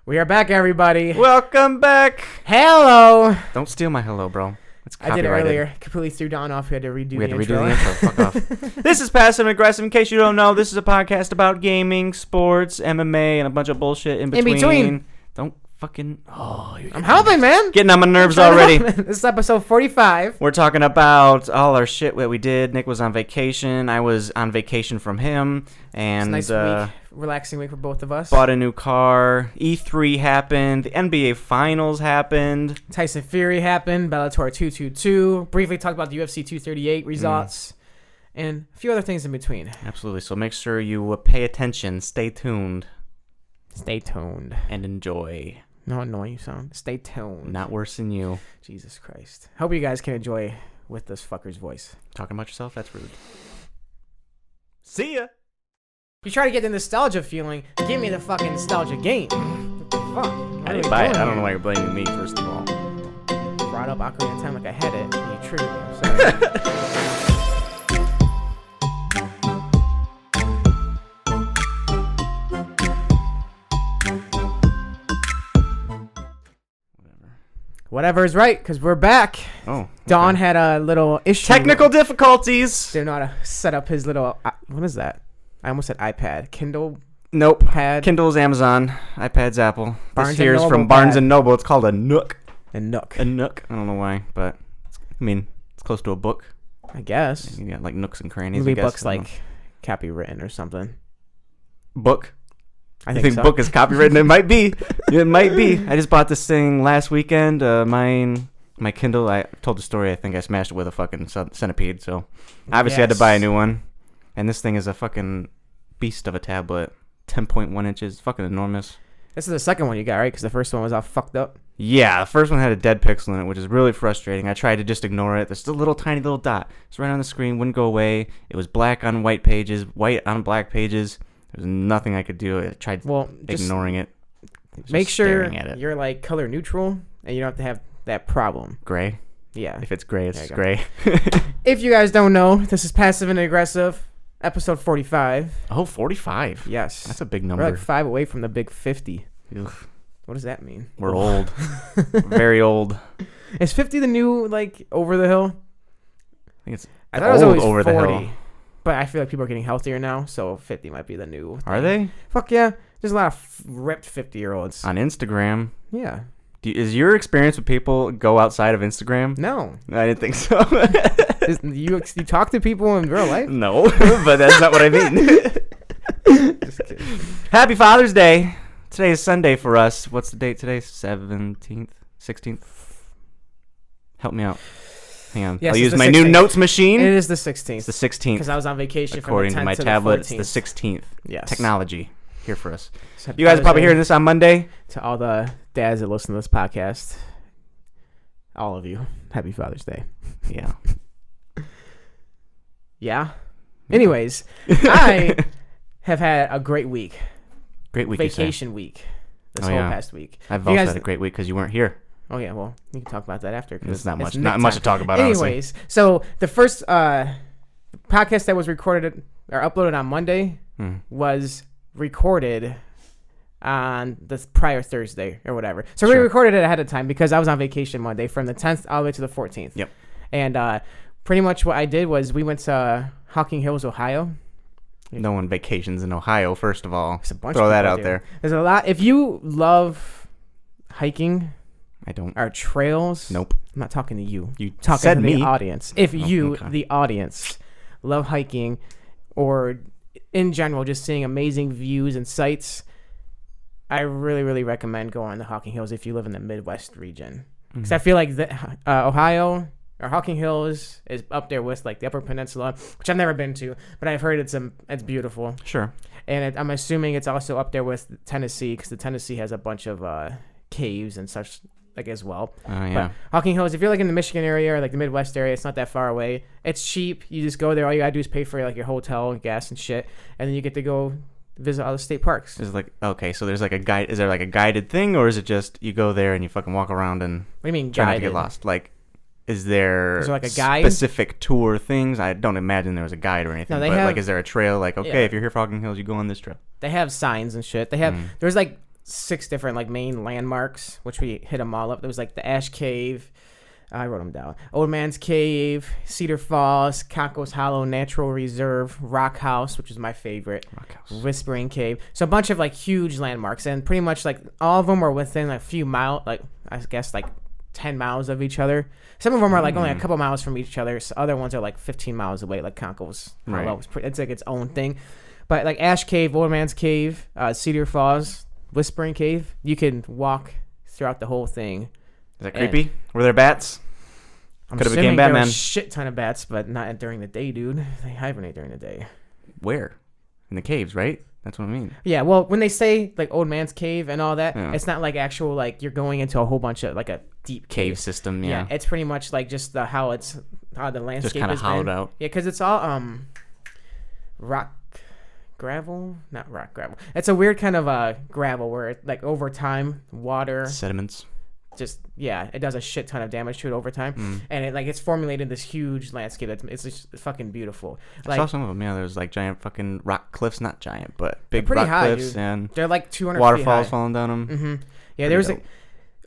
We are back, everybody. Welcome back. Hello. Don't steal my hello, bro. It's I copyrighted. did it earlier. Completely threw Don off. We had to redo the intro. the intro. Fuck off. This is Passive and Aggressive. In case you don't know, this is a podcast about gaming, sports, MMA, and a bunch of bullshit in between. Don't fucking... I'm helping, man. Getting on my nerves already. This is episode 45. We're talking about all our shit that we did. Nick was on vacation. I was on vacation from him. And It's a nice week. Relaxing week for both of us. Bought a new car. E3 happened. The NBA Finals happened. Tyson Fury happened. Bellator 222. Briefly talked about the UFC 238 results. And a few other things in between. Absolutely. So make sure you pay attention. Stay tuned. Stay tuned. And enjoy. No annoying you sound. Stay tuned. Not worse than you. Jesus Christ. Hope you guys can enjoy with this fucker's voice. Talking about yourself? That's rude. See ya. You try to get the nostalgia feeling. Give me the fucking nostalgia game. What the fuck? I didn't buy it. I don't know why you're blaming me, first of all. Brought up Ocarina of Time like I had it. And you triggered me. I'm sorry. Whatever is right, because we're back. Oh. Okay. Don had a little issue. Technical difficulties. Didn't know how to set up his little... what is that? I almost said iPad. Kindle Nope. pad. Kindle's Amazon. iPad's Apple. Barnes This and here's Noble from Barnes pad. and Noble. It's called a Nook. And Nook. A Nook. I don't know why, but I mean, it's close to a book. I guess. You got like nooks and crannies. Maybe I guess. book's like copywritten or something. Book. I You think so. book is copywritten? It might be. It might be. I just bought this thing last weekend. My Kindle, I told the story, I think I smashed it with a fucking centipede, so obviously I had to buy a new one. And this thing is a fucking beast of a tablet. 10.1 inches. Fucking enormous. This is the second one you got, right? Because the first one was all fucked up. Yeah, the first one had a dead pixel in it, which is really frustrating. I tried to just ignore it. There's still a little tiny little dot. It's right on the screen, wouldn't go away. It was black on white pages, white on black pages. There was nothing I could do. I tried ignoring it. Make sure At it. you're like color neutral and you don't have to have that problem. Gray? Yeah. If it's gray, it's There you gray. If you guys don't know, this is Passive and Aggressive, episode 45. Oh, 45. Yes. That's a big number. We're like 5 away from the big 50. Ugh. What does that mean? We're old. Very old. Is 50 the new, like, over the hill? I think it's I thought it was always over 40. the hill. But I feel like people are getting healthier now, so 50 might be the new thing. Are they? Fuck yeah. There's a lot of ripped 50-year-olds. On Instagram. Yeah. Is your experience with people go outside of Instagram? No. I didn't think so. You talk to people in real life? No, but that's not what I mean. Just kidding. Happy Father's Day. Today is Sunday for us. What's the date today? 17th? 16th? Help me out. Hang on. Yes, I'll it's use the my new 16th. notes machine. It is the 16th. It's the 16th. Because I was on vacation According from the 10th to my to tablet, the 14th. it's the 16th. Yes. Technology. Here for us. So You guys are probably Father's hearing this on Monday. Day to all the dads that listen to this podcast. All of you. Happy Father's Day. Yeah. Yeah. Anyways, I have had a great week. Great week, you say. Vacation week. This Oh, whole yeah. past week. I've You also guys- had a great week because you weren't here. Oh, yeah. Well, we can talk about that after. 'cause It's not much. Nick Not much to time. talk about, honestly. Anyways, so the first podcast that was recorded or uploaded on Monday was recorded on the prior Thursday or whatever. So we Sure. recorded it ahead of time because I was on vacation Monday from the 10th all the way to the 14th. Yep. And pretty much what I did was we went to Hocking Hills, Ohio. No one vacations in Ohio, first of all. There's a bunch Throw of that people out do. there. There's a lot. If you love hiking I don't. or trails, Nope. I'm not talking to you. You Talking said to me. the audience. If you, okay. the audience, love hiking or in general just seeing amazing views and sights, I really, really recommend going to Hocking Hills if you live in the Midwest region. Because I feel like Ohio or Hocking Hills is up there with like the Upper Peninsula, which I've never been to, but I've heard it's beautiful. Sure. And I'm assuming it's also up there with Tennessee because the Tennessee has a bunch of caves and such like as well. Oh, yeah. But Hocking Hills, if you're like in the Michigan area or like the Midwest area, it's not that far away. It's cheap. You just go there. All you gotta do is pay for like your hotel and gas and shit, and then you get to go visit all the state parks. Is like okay, so there's like a guide. Is there like a guided thing, or is it just you go there and you fucking walk around and What do you mean try not to guided? get lost? Like, is there like a guide? specific tour things? I don't imagine there was a guide or anything. No, they but have- like, is there a trail? Like, okay, Yeah. if you're here for Hocking Hills, you go on this trail. They have signs and shit. They have there's like 6 different like main landmarks, which we hit them all up. There was like the Ash Cave. I wrote them down. Old Man's Cave, Cedar Falls, Conco's Hollow Natural Reserve, Rock House, which is my favorite. Rock House. Whispering Cave. So a bunch of like huge landmarks, and pretty much like all of them are within a few miles, like I guess like 10 miles of each other. Some of them are like only a couple miles from each other. So other ones are like 15 miles away, like Conco's Hollow. It's like its own thing. But like Ash Cave, Old Man's Cave, Cedar Falls, Whispering Cave, you can walk throughout the whole thing. Is that creepy? Were there bats? I'm Could have assuming became there Batman. was a shit ton of bats, but not during the day, dude. They hibernate during the day. Where? In the caves, right? That's what I mean. Yeah, well, when they say like Old Man's Cave and all that, it's not like actual like you're going into a whole bunch of like a deep Cave system, yeah. It's pretty much like just how the landscape just kind of hollowed out. Yeah, because it's all rock gravel, not rock gravel. It's a weird kind of gravel where it, like over time water sediments. Just it does a shit ton of damage to it over time, and it's formulated this huge landscape. It's just fucking beautiful. Like, I saw some of them. Yeah, there's like giant fucking rock cliffs, not giant, but big pretty rock high, cliffs, dude. and they're like 200 waterfalls feet high. falling down them. Mm-hmm. Yeah, there was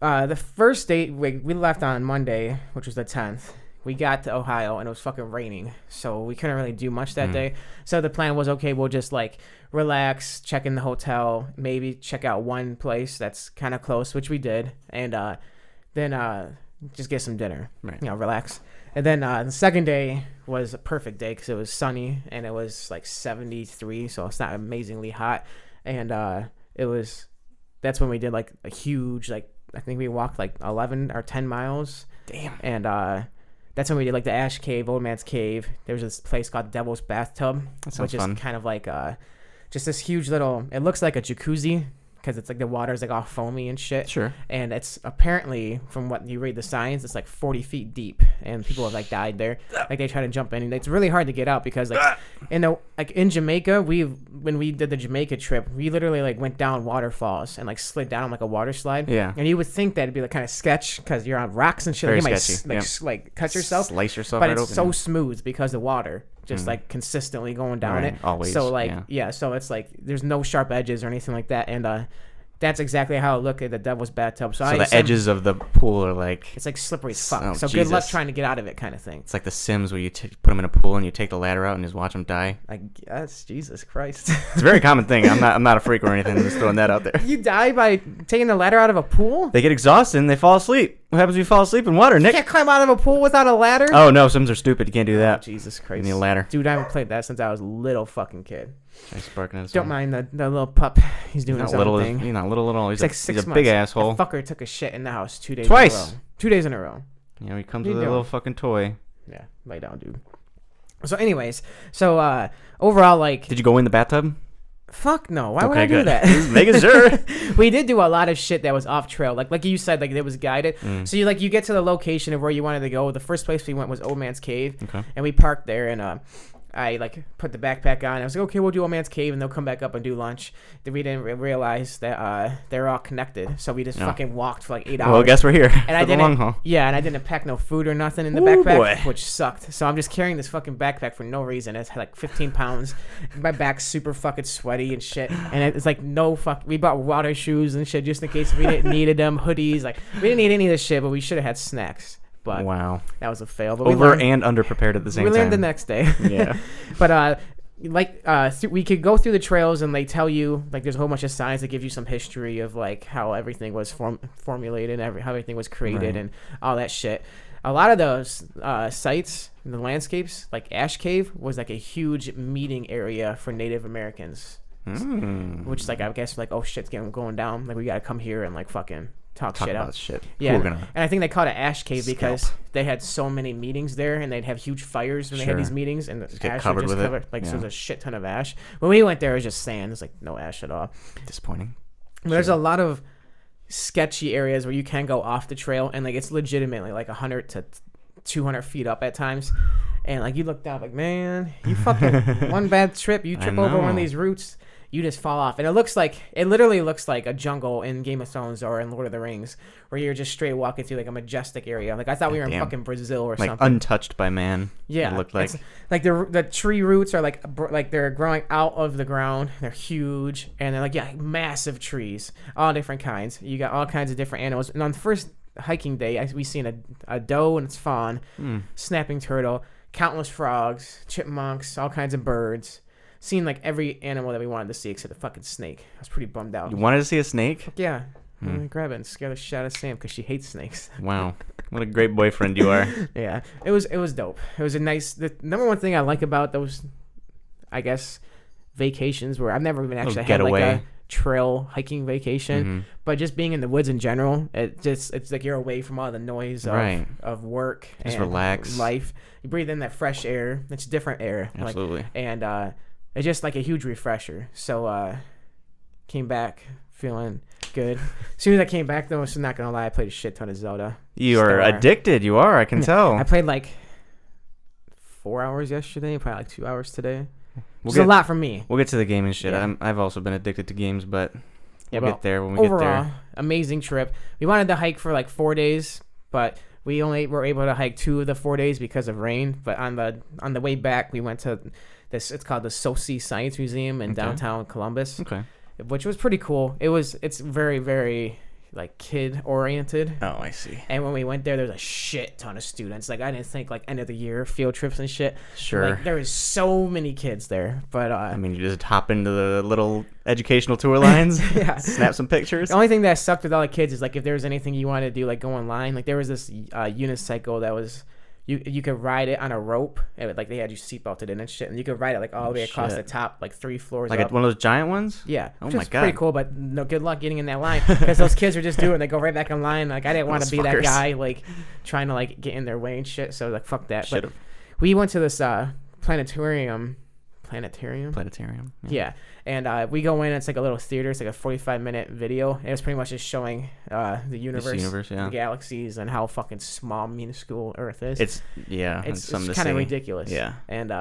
the first day we left on Monday, which was the 10th. We got to Ohio and it was fucking raining, so we couldn't really do much that day. So the plan was, okay, we'll just like relax, check in the hotel, maybe check out one place that's kind of close, which we did, and then just get some dinner, relax. And then the second day was a perfect day because it was sunny and it was like 73, so it's not amazingly hot. And that's when we did like a huge, like I think we walked like 11 or 10 miles. Damn. And that's when we did like the Ash Cave, Old Man's Cave. There was this place called Devil's Bathtub, which is kind of like just this huge little, it looks like a jacuzzi because it's like the water's like all foamy and shit. Sure. And it's apparently, from what you read the signs, it's like 40 feet deep, and people have like died there. Like they try to jump in, and it's really hard to get out because like in Jamaica, when we did the Jamaica trip, we literally like went down waterfalls and like slid down like a water slide. Yeah. And you would think that it'd be like kind of sketch because you're on rocks and shit. Very like, you sketchy. might like cut yourself, slice yourself, but right it's open. so smooth because the water just like consistently going down it. Always. So like so it's like there's no sharp edges or anything like that, and that's exactly how it looked at the Devil's Bathtub. So the edges of the pool are like... It's like slippery as fuck. Oh, so Jesus. good luck trying to get out of it kind of thing. It's like The Sims where you put them in a pool and you take the ladder out and just watch them die. I guess. Jesus Christ. It's a very common thing. I'm not a freak or anything. I'm just throwing that out there. You die by taking the ladder out of a pool? They get exhausted and they fall asleep. What happens if you fall asleep in water, Nick? You can't climb out of a pool without a ladder? Oh, no. Sims are stupid. You can't do that. Oh, Jesus Christ. You need a ladder. Dude, I haven't played that since I was a little fucking kid. Nice barking at his Don't mind the little pup. He's doing his own thing. He's not little at all. He's like he's 6 a months. big asshole. That fucker took a shit in the house 2 days Twice. in a row. 2 days in a row. You know, he comes with a little fucking toy. Yeah, lay down, dude. So anyways, overall, like... Did you go in the bathtub? Fuck no. Why would I do that? Making sure. We did do a lot of shit that was off trail. Like you said, like it was guided. So you get to the location of where you wanted to go. The first place we went was Old Man's Cave. Okay. And we parked there, and I like put the backpack on. I was like, okay, we'll do Old Man's Cave, and they'll come back up and do lunch. Then we didn't realize that they're all connected, so we just fucking walked for like 8 hours. Well, I guess we're here. And I didn't. Yeah, and I didn't pack no food or nothing in the backpack, which sucked. So I'm just carrying this fucking backpack for no reason. It's like 15 pounds. My back's super fucking sweaty and shit. And it's like no fuck. We bought water shoes and shit just in case we didn't needed them. Hoodies. Like we didn't need any of this shit, but we should have had snacks. But wow, that was a fail. But over and underprepared at the same time. We learned the next day. Yeah. But we could go through the trails and they tell you like there's a whole bunch of signs that give you some history of like how everything was formulated, how everything was created, and all that shit. A lot of those sites, the landscapes, like Ash Cave, was like a huge meeting area for Native Americans. Which is like, I guess, like, oh shit's going down. Like we gotta come here and like fucking talk shit about out. Shit. Yeah, and I think they called it Ash Cave because they had so many meetings there, and they'd have huge fires when they had these meetings, and the ash would just cover. Like so, there's a shit ton of ash. When we went there, it was just sand. There's like no ash at all. Disappointing. There's a lot of sketchy areas where you can go off the trail, and like it's legitimately like 100 to 200 feet up at times, and like you look down like, man, you fucking one bad trip, you trip over one of these roots. you just fall off. And it literally looks like a jungle in Game of Thrones or in Lord of the Rings, where you're just straight walking through like a majestic area. Like I thought we were in fucking Brazil or like something. untouched by man. Yeah, it looked like. Like the tree roots are like they're growing out of the ground. They're huge, and they're like massive trees, all different kinds. You got all kinds of different animals. And on the first hiking day, we seen a doe and its fawn, snapping turtle, countless frogs, chipmunks, all kinds of birds. Seen like every animal that we wanted to see except a fucking snake. I was pretty bummed out. You wanted to see a snake? Yeah. I'm gonna grab it and scare the shit out of Sam because she hates snakes. Wow. What a great boyfriend you are. Yeah. It was dope. It was the number one thing I like about those, I guess, vacations where I've never even actually had like a trail hiking vacation, but just being in the woods in general, it's like you're away from all the noise of work just and relax life. You breathe in that fresh air. It's different air. Absolutely. And it's just like a huge refresher. So came back feeling good. As soon as I came back, though, I'm not gonna lie, I played a shit ton of Zelda. You are addicted. You are. I can tell. I played like 4 hours yesterday, probably like 2 hours today. It's a lot for me. We'll get to the gaming shit. Yeah. I've also been addicted to games, but we'll get there when we get there. Amazing trip. We wanted to hike for like 4 days, but we only were able to hike 2 of the 4 days because of rain. But on the way back, we went to this. It's called the SOSI Science Museum in downtown Columbus. Okay. Which was pretty cool. It's very, very like kid oriented. Oh, I see. And when we went there was a shit ton of students. Like I didn't think like end of the year field trips and shit. Sure. Like there was so many kids there. But I mean, you just hop into the little educational tour lines, snap some pictures. The only thing that sucked with all the kids is like if there was anything you wanted to do, like go online. Like there was this unicycle that was. You could ride it on a rope, and like they had you seatbelted in and shit, and you could ride it like all the way across the top, like 3 floors like up. One of those giant ones. Yeah. Oh my god. Pretty cool, but no good luck getting in that line because those kids are just doing it. They go right back in line. Like I didn't want to be that guy, like trying to like get in their way and shit. So like fuck that. But we went to this planetarium. Yeah. And we go in. It's like a little theater. It's like a 45-minute video. And it's pretty much just showing the universe, the galaxies, and how fucking small, minuscule Earth is. It's kind of ridiculous. Yeah. And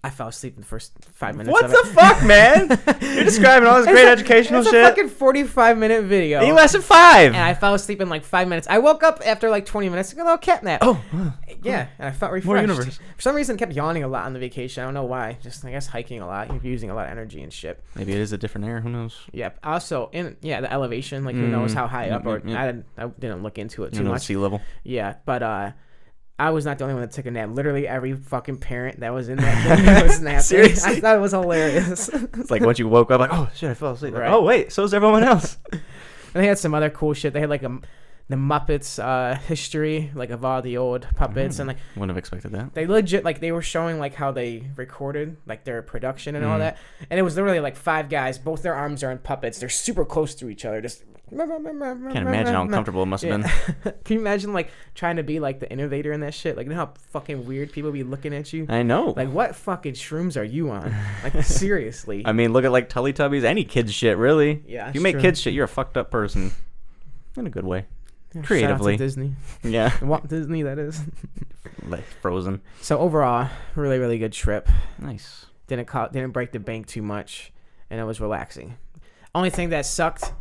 I fell asleep in the first 5 minutes. What the fuck, man? You're describing all this great educational shit. It's a fucking 45-minute video. And you lasted 5. And I fell asleep in like 5 minutes. I woke up after like 20 minutes. Like a little cat nap. Oh. Yeah, and I felt refreshed. More universe. For some reason, I kept yawning a lot on the vacation. I don't know why. Just, I guess, hiking a lot. You're using a lot of energy and shit. Maybe it is a different air. Who knows? Yeah. Also, the elevation. Like, who knows how high up. Or I didn't look into it too much. Sea level. Yeah, but I was not the only one that took a nap. Literally every fucking parent that was in that thing was napping. Seriously? I thought it was hilarious. It's like once you woke up, like, oh shit, I fell asleep. Right. Like, oh wait, so is everyone else. And they had some other cool shit. They had like the Muppets history, like of all the old puppets, and like wouldn't have expected that. They legit like they were showing like how they recorded like their production and all that, and it was literally like 5 guys. Both their arms are in puppets. They're super close to each other. Just can't imagine how uncomfortable it must have been. Can you imagine like trying to be like the innovator in that shit? Like, you know how fucking weird people be looking at you? I know. Like, what fucking shrooms are you on? Like, seriously. I mean, look at like Teletubbies. Any kids shit, really. Yeah. If you make kids shit, you're a fucked up person. In a good way. Yeah, creatively. Shout out to Disney. Yeah. Walt Disney, that is. Like Frozen. So overall, really, really good trip. Nice. Didn't break the bank too much, and it was relaxing. Only thing that sucked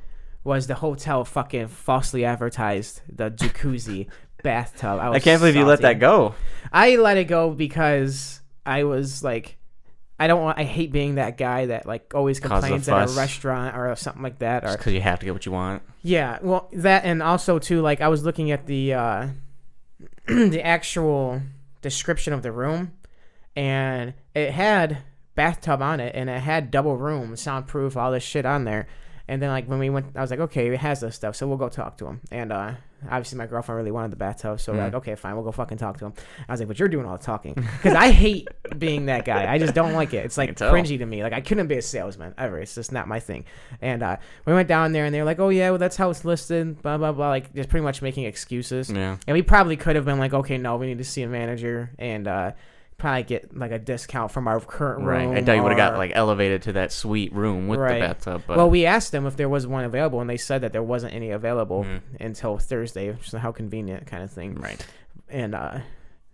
was the hotel fucking falsely advertised the jacuzzi bathtub. I can't believe you let that go. I let it go because I was like, I hate being that guy that like always complains at a restaurant or something like that. Just because you have to get what you want. Yeah, well, that, and also too, like I was looking at the the actual description of the room, and it had bathtub on it, and it had double room, soundproof, all this shit on there. And then like when we went, I was like, okay, it has this stuff, so we'll go talk to him. And obviously my girlfriend really wanted the bathtub, so we're like, okay, fine, we'll go fucking talk to him. I was like, but you're doing all the talking, because I hate being that guy. I just don't like it. It's like cringy to me. Like I couldn't be a salesman ever. It's just not my thing. And we went down there, and they were like, oh yeah, well that's how it's listed, blah blah blah, like just pretty much making excuses. Yeah. And we probably could have been like, okay, no, we need to see a manager, and probably get like a discount from our current room. Right. I doubt you would have got like elevated to that sweet room with the bathtub. But... Well, we asked them if there was one available, and they said that there wasn't any available until Thursday, which is how convenient kind of thing. Right. And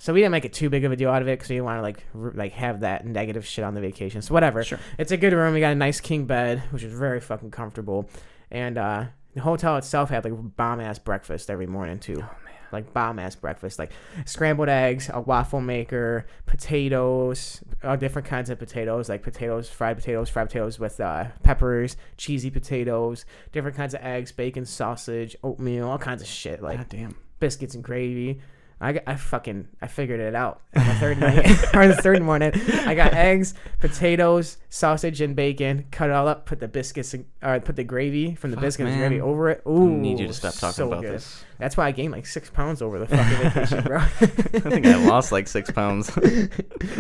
So we didn't make it too big of a deal out of it because we didn't want to like have that negative shit on the vacation. So whatever. Sure. It's a good room. We got a nice king bed, which is very fucking comfortable. And the hotel itself had like bomb ass breakfast every morning too. Oh man. Like bomb ass breakfast, like scrambled eggs, a waffle maker, potatoes, different kinds of potatoes, like fried potatoes with peppers, cheesy potatoes, different kinds of eggs, bacon, sausage, oatmeal, all kinds of shit. Like damn. Biscuits and gravy. I figured it out on the third night or the third morning. I got eggs, potatoes, sausage, and bacon. Cut it all up. Put the biscuits put the gravy from the biscuits and gravy over it. Ooh, I need you to stop talking about this. That's why I gained like 6 pounds over the fucking vacation, bro. I think I lost like 6 pounds.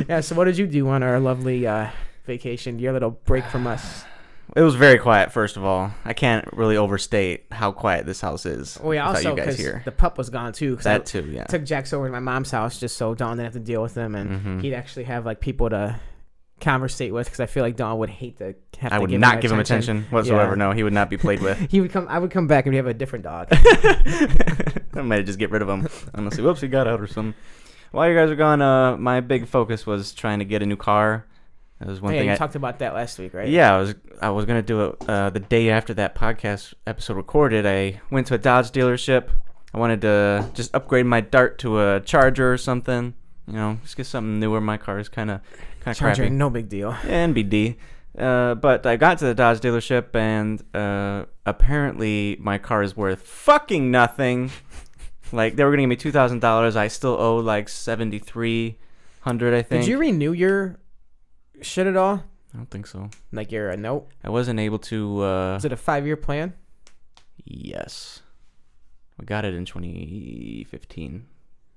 Yeah. So what did you do on our lovely vacation? Your little break from us. It was very quiet, first of all. I can't really overstate how quiet this house is. Oh, yeah, also because the pup was gone, too. That, too, yeah. Took Jax over to my mom's house just so Dawn didn't have to deal with him, and he'd actually have, like, people to conversate with because I feel like Dawn would hate to have to I would not give him attention whatsoever. Yeah. No, he would not be played with. I would come back and we'd have a different dog. I might just get rid of him. Honestly, whoops, he got out or something. While you guys were gone, my big focus was trying to get a new car. That was one thing. You talked about that last week, right? Yeah, I was gonna do it the day after that podcast episode recorded. I went to a Dodge dealership. I wanted to just upgrade my Dart to a Charger or something. You know, just get something newer. My car is kind of Charger, crappy. No big deal. Yeah, NBD. But I got to the Dodge dealership and apparently my car is worth fucking nothing. Like they were gonna give me $2,000. I still owe like $7,300, I think. Did you renew your shit at all? I don't think so. Like you're a note? I wasn't able to. Is it a 5-year plan? Yes. We got it in 2015,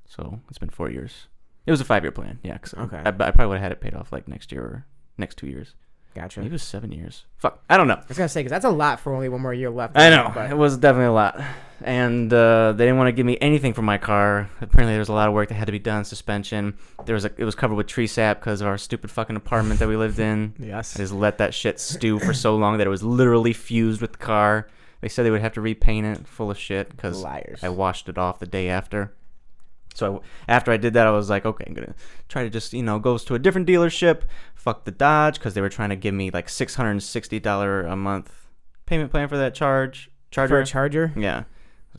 so it's been 4 years. It was a 5-year plan, yeah. Okay. I probably would have had it paid off like next year or next 2 years. Gotcha. Maybe it was 7 years. Fuck, I don't know. I was gonna say because that's a lot for only one more year left. I know, but it was definitely a lot, and they didn't want to give me anything for my car. Apparently, there was a lot of work that had to be done. Suspension. It was covered with tree sap because of our stupid fucking apartment that we lived in. Yes. I just let that shit stew for so long that it was literally fused with the car. They said they would have to repaint it full of shit because I washed it off the day after. So after I did that, I was like, okay, I'm going to try to just, go to a different dealership, fuck the Dodge, because they were trying to give me like $660 a month payment plan for that Charger. For a Charger? Yeah.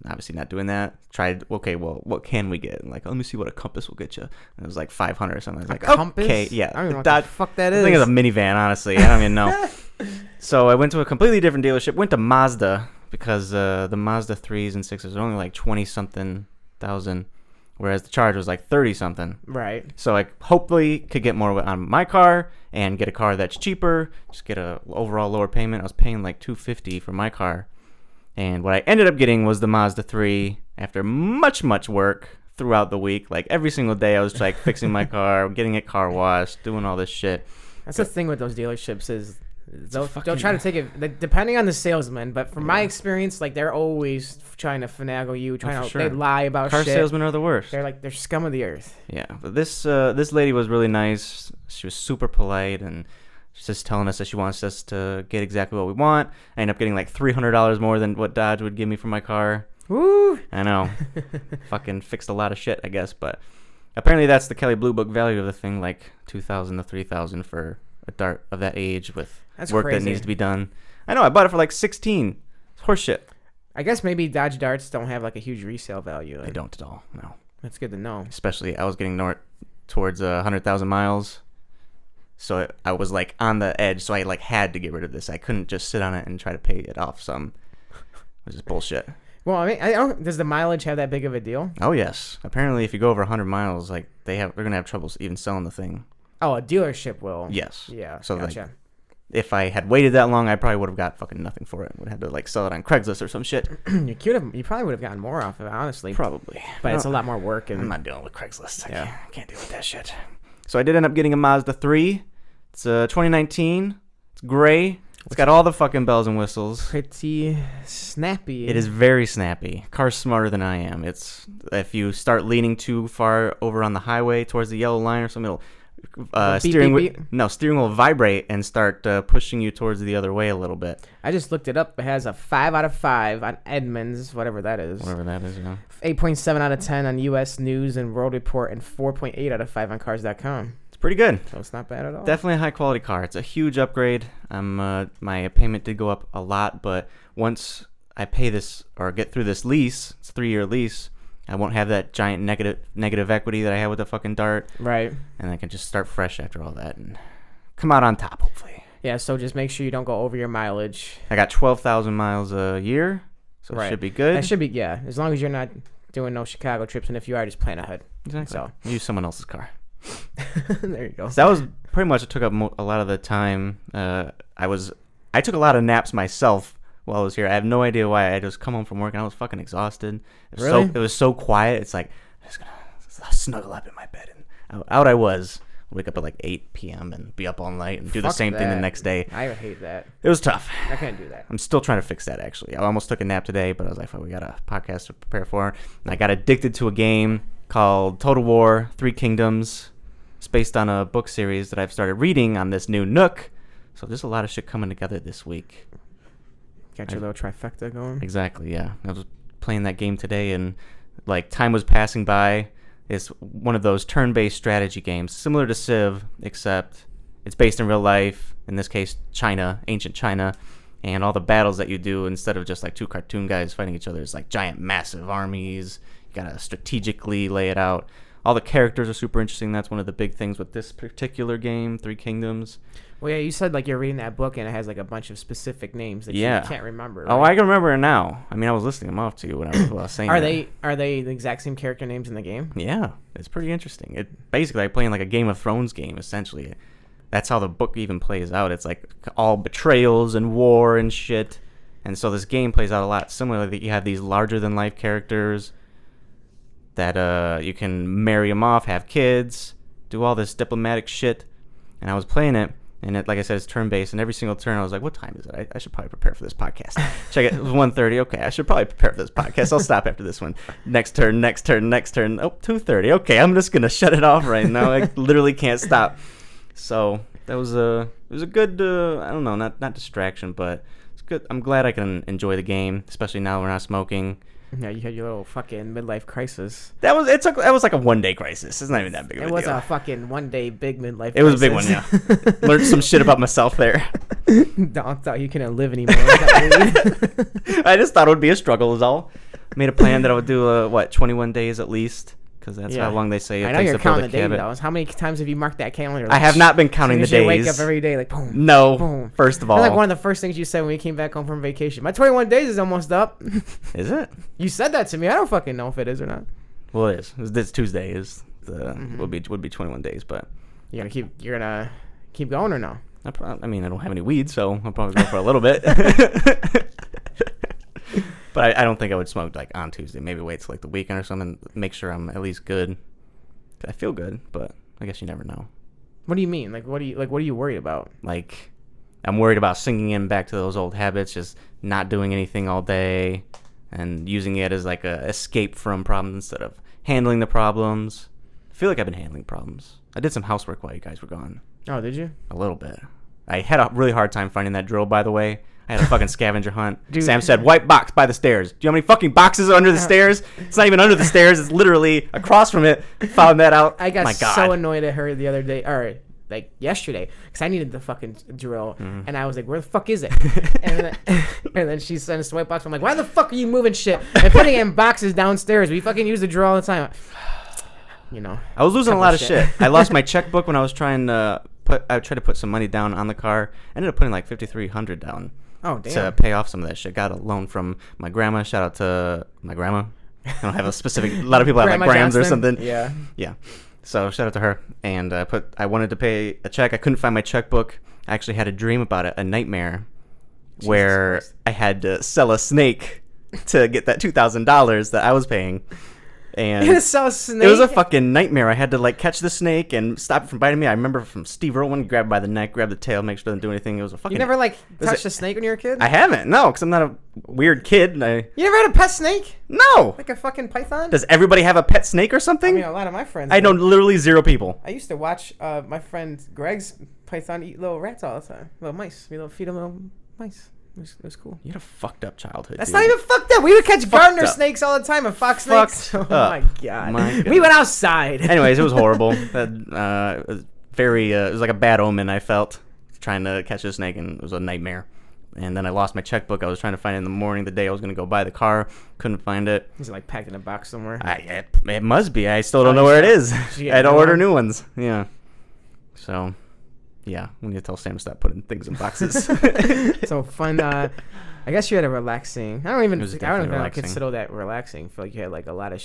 Obviously not doing that. Tried, okay, well, what can we get? Like, let me see what a Compass will get you. And it was like $500 or something. I was like, Compass? Okay, yeah. I don't even know what the fuck that is. I think it's a minivan, honestly. I don't even know. So I went to a completely different dealership, went to Mazda, because the Mazda 3s and 6s are only like 20-something thousand. Whereas the Charger was like 30-something. Right. So I hopefully could get more on my car and get a car that's cheaper. Just get a overall lower payment. I was paying like $250 for my car. And what I ended up getting was the Mazda 3 after much work throughout the week. Like every single day I was like fixing my car, getting it car washed, doing all this shit. That's the thing with those dealerships is they'll try to take it, like, depending on the salesman, but from my experience, like they're always trying to finagle you, they lie about car shit. Salesmen are the worst. They're scum of the earth. Yeah, but this lady was really nice. She was super polite and she's just telling us that she wants us to get exactly what we want. I ended up getting like $300 more than what Dodge would give me for my car. Woo! I know. Fucking fixed a lot of shit, I guess, but apparently that's the Kelley Blue Book value of the thing, like $2,000 to $3,000 for a Dart of that age with work that needs to be done. I know, I bought it for like $16. It's horseshit. I guess maybe Dodge Darts don't have like a huge resale value. They don't at all, no. That's good to know. Especially, I was getting towards 100,000 miles. So I was like on the edge, so I like had to get rid of this. I couldn't just sit on it and try to pay it off some. Which is bullshit. Well, I mean, does the mileage have that big of a deal? Oh, yes. Apparently, if you go over 100 miles, like they're going to have trouble even selling the thing. Oh, a dealership will. Yes. Yeah. So gotcha. Like, if I had waited that long, I probably would have got fucking nothing for it. Would have had to like sell it on Craigslist or some shit. You probably would have gotten more off of it, honestly. Probably. But it's a lot more work. And I'm not dealing with Craigslist. I can't deal with that shit. So I did end up getting a Mazda 3. It's 2019. It's gray. It's got all the fucking bells and whistles. Pretty snappy. It is very snappy. Car's smarter than I am. It's if you start leaning too far over on the highway towards the yellow line or something, it'll steering beep, steering wheel vibrate and start pushing you towards the other way a little bit. I just looked it up. It has a 5 out of 5 on Edmunds, whatever that is. Whatever that is, yeah. 8.7 out of 10 on U.S. News and World Report, and 4.8 out of 5 on Cars.com. It's pretty good. So it's not bad at all. Definitely a high quality car. It's a huge upgrade. My payment did go up a lot, but once I pay this or get through this lease, it's a 3-year lease, I won't have that giant negative equity that I had with the fucking Dart. Right. And I can just start fresh after all that and come out on top, hopefully. Yeah, so just make sure you don't go over your mileage. I got 12,000 miles a year, so it should be good. That should be, yeah, as long as you're not doing no Chicago trips, and if you are, just plan ahead. Exactly. So use someone else's car. there you go. So that was pretty much, it took up a lot of the time. I took a lot of naps myself while I was here. I have no idea why. I just come home from work and I was fucking exhausted. Really? It was so quiet. It's like, I'm just gonna snuggle up in my bed. And out I was. Wake up at like 8 p.m. and be up all night and do the same thing the next day. I hate that. It was tough. I can't do that. I'm still trying to fix that, actually. I almost took a nap today, but I was like, we got a podcast to prepare for. And I got addicted to a game called Total War 3 Kingdoms. It's based on a book series that I've started reading on this new Nook. So there's a lot of shit coming together this week. Got your little trifecta going? Exactly, yeah. I was playing that game today, and like time was passing by. It's one of those turn-based strategy games, similar to Civ, except it's based in real life. In this case, China, ancient China, and all the battles that you do, instead of just like 2 cartoon guys fighting each other, it's like giant, massive armies. You gotta strategically lay it out. All the characters are super interesting. That's one of the big things with this particular game, 3 Kingdoms. Well, yeah, you said like you're reading that book and it has like a bunch of specific names that you can't remember. Right? Oh, I can remember it now. I mean, I was listing them off to you when I was saying Are that. Are they the exact same character names in the game? Yeah, it's pretty interesting. It basically like playing like a Game of Thrones game, essentially. That's how the book even plays out. It's like all betrayals and war and shit. And so this game plays out a lot similarly. You have these larger than life characters that you can marry them off, have kids, do all this diplomatic shit. And I was playing it, and it, like I said, it's turn-based, and every single turn I was like, what time is it? I should probably prepare for this podcast. Check it. It was 1:30. Okay, I should probably prepare for this podcast. I'll stop after this one. Next turn. Oh, 2:30. Okay, I'm just going to shut it off right now. I literally can't stop. So that was it was a good, I don't know, not distraction, but it's good. I'm glad I can enjoy the game, especially now we're not smoking. Yeah, you had your little fucking midlife crisis. That was like a 1-day crisis. It's not even that big of a deal. It was a fucking 1-day big midlife crisis. It was a big one, yeah. Learned some shit about myself there. Don't thought you couldn't live anymore without weed. I just thought it would be a struggle is all. Made a plan that I would do, 21 days at least. Because that's how long they say it takes to build a habit. I know you're counting the days, though. How many times have you marked that calendar? Like, I have not been counting the days. You wake up every day like, boom. No, boom. First of all. That's like one of the first things you said when you came back home from vacation. My 21 days is almost up. Is it? You said that to me. I don't fucking know if it is or not. Well, it is. This Tuesday would be 21 days, but. You're gonna keep going or no? I mean, I don't have any weed, so I'll probably go for a little bit. But I don't think I would smoke like on Tuesday. Maybe wait till like the weekend or something. Make sure I'm at least good. I feel good, but I guess you never know. What do you mean? What are you worried about? Like, I'm worried about sinking in back to those old habits, just not doing anything all day and using it as like a escape from problems instead of handling the problems. I feel like I've been handling problems. I did some housework while you guys were gone. Oh, did you? A little bit. I had a really hard time finding that drill, by the way. I had a fucking scavenger hunt. Dude. Sam said, white box by the stairs. Do you know how many fucking boxes are under the stairs? It's not even under the stairs. It's literally across from it. Found that out. I got so annoyed at her the other day, or like yesterday, because I needed the fucking drill. And I was like, where the fuck is it? and then she sent us a white box. I'm like, why the fuck are you moving shit and putting it in boxes downstairs? We fucking use the drill all the time. You know. I was losing a lot of shit. I lost my checkbook when I was trying to put some money down on the car. I ended up putting like $5,300 down. Oh, damn. To pay off some of that shit. Got a loan from my grandma. Shout out to my grandma. I don't have a specific. A lot of people have like grams or something. Yeah. Yeah. So shout out to her. And I wanted to pay a check. I couldn't find my checkbook. I actually had a dream about it, a nightmare, where I had to sell a snake to get that $2,000 that I was paying. And You saw a snake? it was a fucking nightmare. I had to like catch the snake and stop it from biting me. I remember from Steve Irwin, grab by the neck, grab the tail, make sure it doesn't do anything. It was a fucking. You never like touched a snake when you were a kid? I haven't. No, because I'm not a weird kid. You never had a pet snake? No. Like a fucking python? Does everybody have a pet snake or I something? mean, a lot of my friends. I know literally 0 people. I used to watch my friend Greg's python eat little rats all the time. Little mice. Feed them little mice. It was cool. You had a fucked up childhood. That's dude. not even fucked up. We would catch gardener up. snakes all the time and fox snakes. Fucked Oh up. my god. My We went outside. Anyways, it was horrible. It was very. It was like a bad omen. I felt trying to catch a snake, and it was a nightmare. And then I lost my checkbook. I was trying to find it in the morning, the day I was going to go buy the car. Couldn't find it. Is it like packed in a box somewhere? It must be. I still don't know where it is. I had to order new ones. Yeah. So, yeah, we need to tell Sam to stop putting things in boxes. So fun. I guess you had a relaxing. I don't even relaxing. consider that relaxing. I feel like you had like a lot of.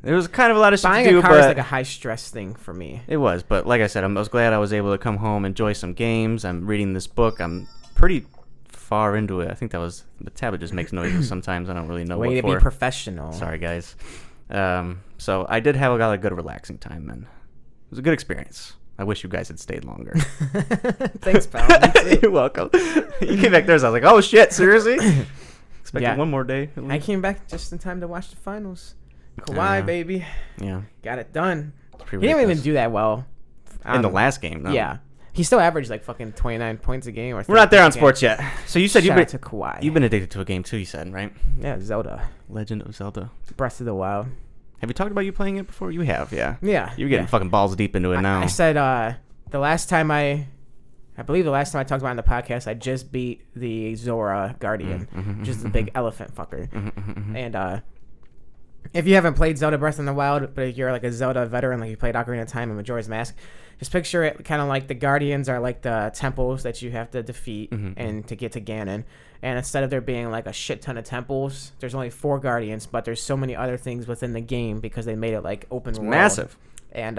It was kind of a lot of shit Buying to do, a car is but like a high stress thing for me. it was. But like I said, I was glad I was able to come home, enjoy some games. I'm reading this book. I'm pretty far into it. I think that was the tablet just makes noises sometimes. I don't really know Way what to for. be professional. Sorry, guys. So I did have a lot of good relaxing time, and it was a good experience. I wish you guys had stayed longer. Thanks, pal. You're welcome. You came back there, so I was like, oh shit, seriously? Expected Yeah. one more day. I came back just in time to watch the finals. Kawhi, baby. Yeah. Got it done. It's He pretty didn't even ridiculous. do that well. In the last game, no. Yeah. He still averaged like fucking 29 points a game. Or We're not there 30 on a game. sports yet. So you said Shout out to Kawhi. you've been addicted to a game too, you said, right? Yeah, Zelda. Legend of Zelda. Breath of the Wild. Have you talked about you playing it before? You have, yeah. Yeah. You're getting fucking balls deep into it now. I said the last time I believe the last time I talked about it on the podcast, I just beat the Zora Guardian, which is the big elephant fucker. And if you haven't played Zelda Breath in the Wild, but if you're like a Zelda veteran, like you played Ocarina of Time and Majora's Mask, just picture it kind of like the Guardians are like the temples that you have to defeat and to get to Ganon. And instead of there being like a shit ton of temples, there's only 4 Guardians, but there's so many other things within the game because they made it like open world. Massive. And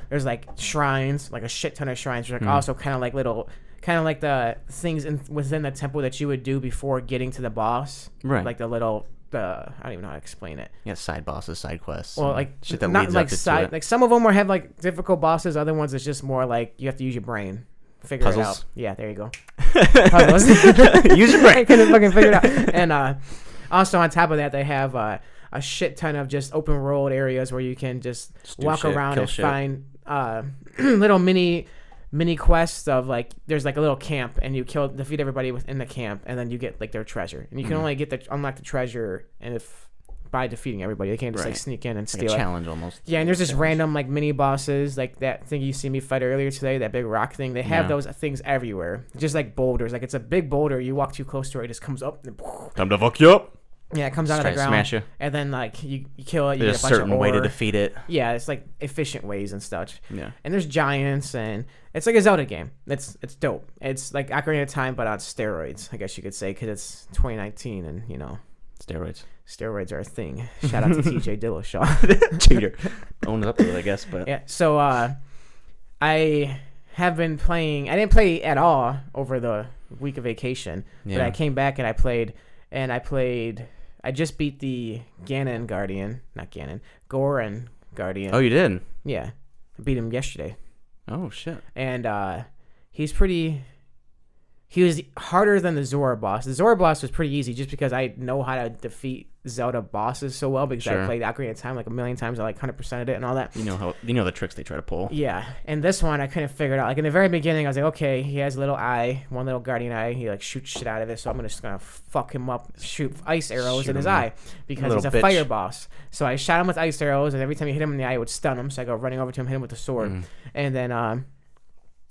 there's like shrines, like a shit ton of shrines. There's like also kind of like little, kind of like the things within the temple that you would do before getting to the boss. Right. Like the little, I don't even know how to explain it. Yeah, side bosses, side quests. Well, like shit that not leads like up to side, it. like some of them have like difficult bosses. Other ones it's just more like you have to use your brain, figure Puzzles? it out. Yeah, there you go. Puzzles. Use your brain. I couldn't fucking figure it out. And also on top of that, they have a shit ton of just open world areas where you can just do walk shit, around kill and shit. find little mini quests of like there's like a little camp and you defeat everybody within the camp and then you get like their treasure and you can only unlock the treasure and if by defeating everybody they can't just like Right. sneak in and Like steal a it. challenge almost. Yeah, and there's just random like mini bosses like that thing you see me fight earlier today, that big rock thing. They have Yeah. those things everywhere, just like boulders. Like it's a big boulder, you walk too close to it, it just comes up and Time to fuck you up. yeah, it comes out of Try the to ground, smash you. and then like you kill it. You There's a get a bunch certain of way to ore. defeat it. Yeah, it's like efficient ways and such. Yeah. And there's giants, and it's like a Zelda game. It's dope. It's like Ocarina of Time, but on steroids, I guess you could say, because it's 2019, and you know, Steroids. steroids are a thing. Shout out to TJ Dillashaw. Cheater. Own it up to it, I guess. But Yeah. So I have been playing. I didn't play at all over the week of vacation, but Yeah. I came back and I played. I just beat the Ganon Guardian, not Ganon, Goron Guardian. Oh, you did? Yeah, I beat him yesterday, Oh shit. and he was harder than the Zora boss. The Zora boss was pretty easy just because I know how to defeat Zelda bosses so well because Sure. I played Ocarina of Time like a million times. I like 100%ed it and all that. You know the tricks they try to pull. Yeah, and this one I couldn't figure it out. Like in the very beginning, I was like, okay, he has a little eye, one little guardian eye. He like shoots shit out of it, so I'm just gonna fuck him up, shoot ice arrows Shoot in his him up. eye because Little he's a bitch. fire boss. So I shot him with ice arrows, and every time you hit him in the eye, it would stun him. So I go running over to him, hit him with the sword, and then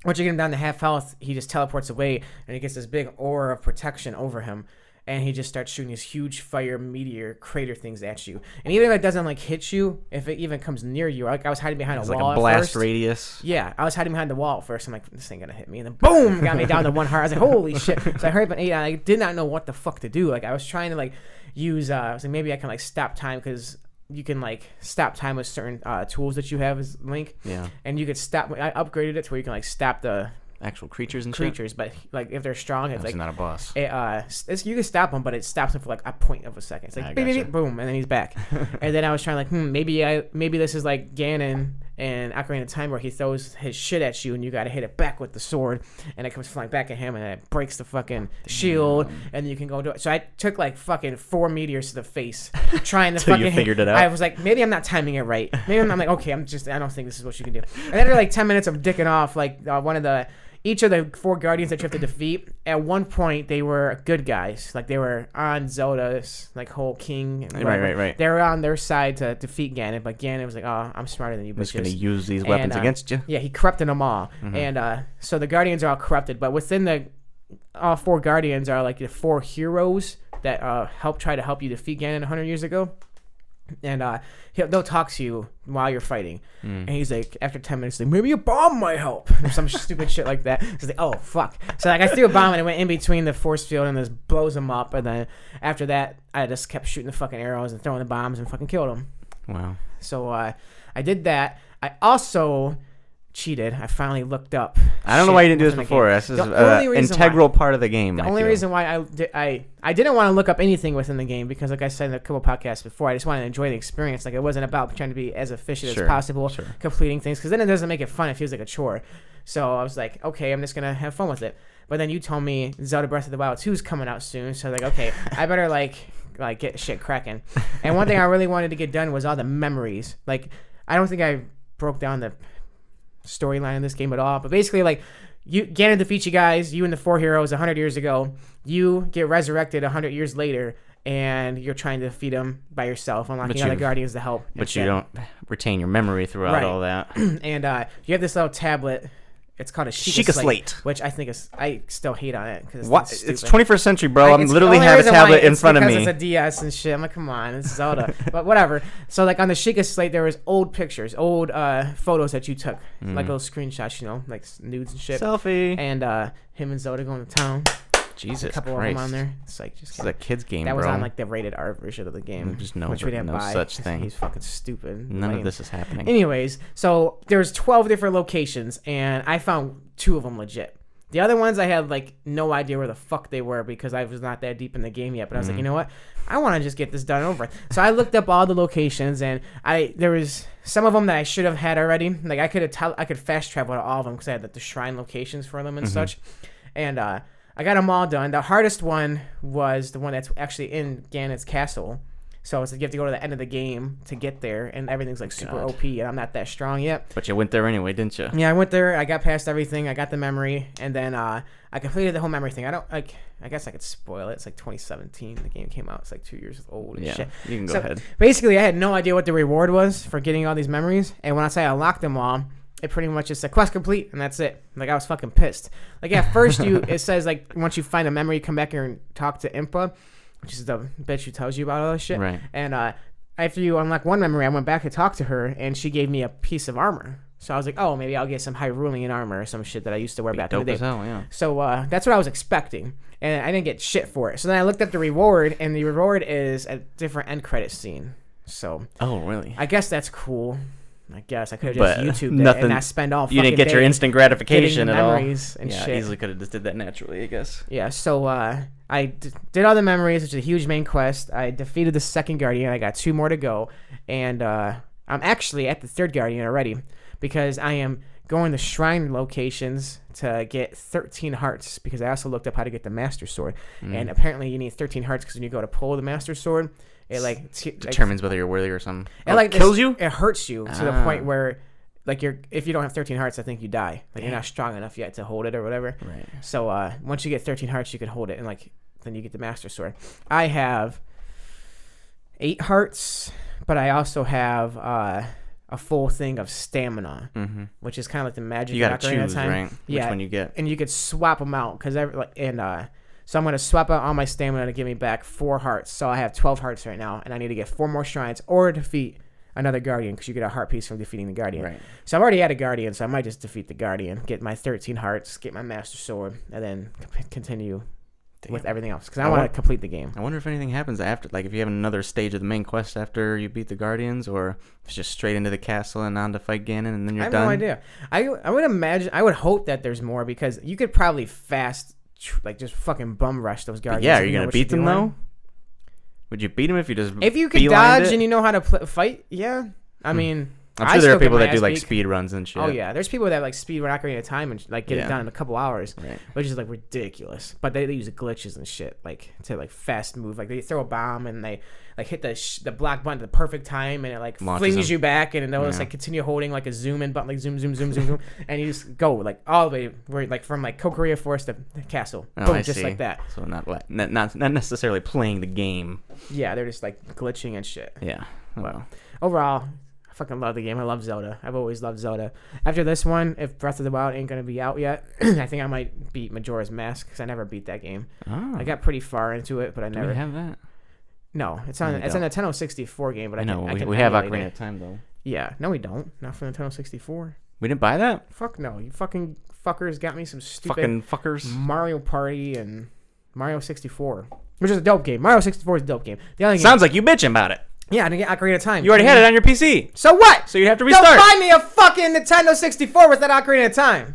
once you get him down to half health, he just teleports away, and he gets this big aura of protection over him. And he just starts shooting these huge fire meteor crater things at you. And even if it doesn't like hit you, if it even comes near you, like I was hiding behind It's a like wall a blast at first. radius. Yeah, I was hiding behind the wall at first. I'm like, this ain't gonna hit me. And then boom, got me down to 1 heart. I was like, holy shit. So I hurried up and ate, and I did not know what the fuck to do. Like I was trying to like use, I was like, maybe I can like stop time because you can like stop time with certain tools that you have as Link. Yeah. And you could stop, I upgraded it to where you can like stop the actual creatures and creatures, but like if they're strong, it's like not a boss. You can stop him, but it stops him for like a point of a second. It's like beep, beep, beep, boom, and then he's back. And then I was trying like, maybe this is like Ganon and Ocarina of Time where he throws his shit at you and you gotta hit it back with the sword, and it comes flying back at him and it breaks the fucking shield, and you can go do it. So I took like fucking 4 meteors to the face trying to fucking. You figured it out. I was like, maybe I'm not timing it right. Maybe I'm like, okay, I don't think this is what you can do. And after like 10 minutes of dicking off, like each of the 4 guardians that you have to defeat, at one point they were good guys. Like they were on Zelda's like whole king. Right. They were on their side to defeat Ganon, but Ganon was like, "Oh, I'm smarter than you." I'm just gonna use these weapons against you. Yeah, he corrupted them all, and so the guardians are all corrupted. But within all 4 guardians are like the 4 heroes that try to help you defeat Ganon 100 years ago. And they'll talk to you while you're fighting, and he's like, after 10 minutes, like, maybe a bomb might help, or some stupid shit like that. He's like, oh fuck. So like I threw a bomb and it went in between the force field and just blows him up. And then after that, I just kept shooting the fucking arrows and throwing the bombs and fucking killed him. Wow. So I did that. I also cheated. I finally looked up. I don't know why you didn't do this before. This is an integral part of the game. The only reason why I didn't want to look up anything within the game, because like I said in a couple podcasts before, I just wanted to enjoy the experience. Like it wasn't about trying to be as efficient as possible, completing things, because then it doesn't make it fun. It feels like a chore. So I was like, okay, I'm just going to have fun with it. But then you told me Zelda Breath of the Wild 2 is coming out soon. So I was like, okay, I better like get shit cracking. And one thing I really wanted to get done was all the memories. Like I don't think I broke down the storyline in this game at all, but basically like Ganon defeats you guys, you and the 4 heroes 100 years ago. You get resurrected 100 years later, and you're trying to defeat them by yourself, unlocking other guardians to help. But you don't retain your memory throughout all that. And you have this little tablet. It's called a Sheikah Slate, which I still hate on it. Cause what? It's 21st century, bro. I'm literally have a tablet in front of me. It's a DS and shit. I'm like, come on, it's Zelda. But whatever. So like on the Sheikah Slate, there was old pictures, old photos that you took, like little screenshots, like nudes and shit. Selfie. And him and Zelda going to town. Jesus a couple Christ. of them on there. It's like just a kid's game, that bro. was on like the rated R version of the game. There's which we didn't buy. Such thing. He's fucking stupid. None of this is happening. Anyways, so there's 12 different locations, and I found 2 of them legit. The other ones I had like no idea where the fuck they were, because I was not that deep in the game yet. But I was like, you know what? I want to just get this done over. So I looked up all the locations, and there was some of them that I should have had already. Like I could fast travel to all of them because I had the shrine locations for them and such. And I got them all done. The hardest one was the one that's actually in Ganon's castle. So it's like you have to go to the end of the game to get there, and everything's like super OP, and I'm not that strong yet. But you went there anyway, didn't you? Yeah, I went there. I got past everything. I got the memory, and then I completed the whole memory thing. I guess I could spoil it. It's like 2017. The game came out. It's like 2 years old and shit. You can go ahead. Basically, I had no idea what the reward was for getting all these memories, and when I say I unlocked them all, it pretty much just said quest complete, and that's it. Like I was fucking pissed. Like at first it says like once you find a memory, come back here and talk to Impa, which is the bitch who tells you about all this shit. Right. And after you unlock one memory, I went back to talk to her, and she gave me a piece of armor. So I was like, oh, maybe I'll get some Hyrulean armor or some shit that I used to wear back in the day. Dope as hell, yeah. So that's what I was expecting, and I didn't get shit for it. So then I looked up the reward, and the reward is a different end credit scene. So. Oh, really? I guess that's cool. I guess I could have just YouTubed it and not spend all fucking You didn't get your instant gratification at all. Memories and shit. Easily could have just did that naturally, I guess. Yeah, so I did all the memories, which is a huge main quest. I defeated the second Guardian. I got 2 more to go. And I'm actually at the third Guardian already, because I am going to shrine locations to get 13 hearts, because I also looked up how to get the Master Sword. And apparently you need 13 hearts, because when you go to pull the Master Sword, it determines whether you're worthy or something. It kills you? It hurts you to the point where like if you don't have 13 hearts, I think you die. Like you're not strong enough yet to hold it or whatever. Right. So once you get 13 hearts, you can hold it, and like then you get the Master Sword. I have 8 hearts, but I also have a full thing of stamina, which is kind of like the magic. You gotta choose, right? Which one you get, and you could swap them out because so I'm going to swap out all my stamina to give me back 4 hearts. So I have 12 hearts right now, and I need to get 4 more shrines or defeat another Guardian, because you get a heart piece from defeating the Guardian. Right. So I'm already at a Guardian, so I might just defeat the Guardian, get my 13 hearts, get my Master Sword, and then continue with everything else because I want to complete the game. I wonder if anything happens after, like if you have another stage of the main quest after you beat the Guardians, or if it's just straight into the castle and on to fight Ganon and then you're done. I have no idea. I would imagine, I would hope that there's more because you could probably just fucking bum rush those Guardians. But yeah, are you gonna beat them though? Would you beat them if you just if you could dodge and you know how to fight? Yeah, I mean. I'm sure there are people that do like speed runs and shit. Oh yeah, there's people that like speed run Ocarina of Time and like get it done in a couple hours, which is like ridiculous. But they use glitches and shit like to like fast move. Like they throw a bomb and they like hit the block button at the perfect time and it like flings you back and they'll just like continue holding like a zoom in button, like zoom and you just go like all the way like from like Kokoria Forest to the castle, boom, just like that. So not necessarily playing the game. Yeah, they're just like glitching and shit. Yeah. Well, overall, I fucking love the game. I love Zelda. I've always loved Zelda. After this one, if Breath of the Wild ain't gonna be out yet, I think I might beat Majora's Mask because I never beat that game. Oh. I got pretty far into it, but I never. Do we have that? No, it's on the Nintendo 64 game, but I know we have Ocarina of Time though. Yeah, no, we don't. Not for Nintendo 64. We didn't buy that. Fuck no, you fucking fuckers got me some stupid fucking fuckers Mario Party and Mario 64, which is a dope game. Mario 64 is a dope game. The other sounds like you bitching about it. Yeah, I didn't get Ocarina of Time. You already had it on your PC. So what? So you have to restart. Don't buy me a fucking Nintendo 64 with that Ocarina of Time.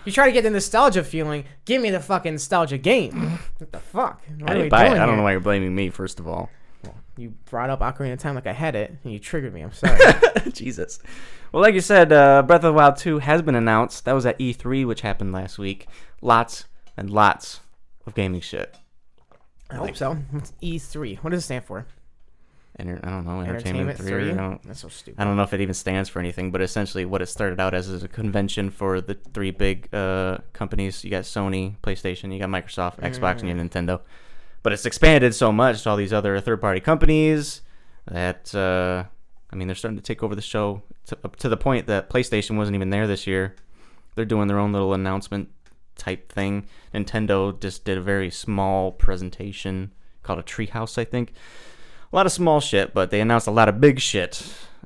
You try to get the nostalgia feeling, give me the fucking nostalgia game. What the fuck? I didn't buy it. I don't know why you're blaming me, first of all. Well, you brought up Ocarina of Time like I had it, and you triggered me. I'm sorry. Jesus. Well, like you said, Breath of the Wild 2 has been announced. That was at E3, which happened last week. Lots and lots of gaming shit. I hope so. What's E3? What does it stand for? I don't know, Entertainment 3. That's so stupid. I don't know if it even stands for anything, but essentially what it started out as is a convention for the three big companies. You got Sony, PlayStation, you got Microsoft, Xbox, and you have Nintendo. But it's expanded so much to all these other third-party companies that, they're starting to take over the show up to the point that PlayStation wasn't even there this year. They're doing their own little announcement type thing. Nintendo just did a very small presentation called a Treehouse, I think. A lot of small shit, but they announced a lot of big shit.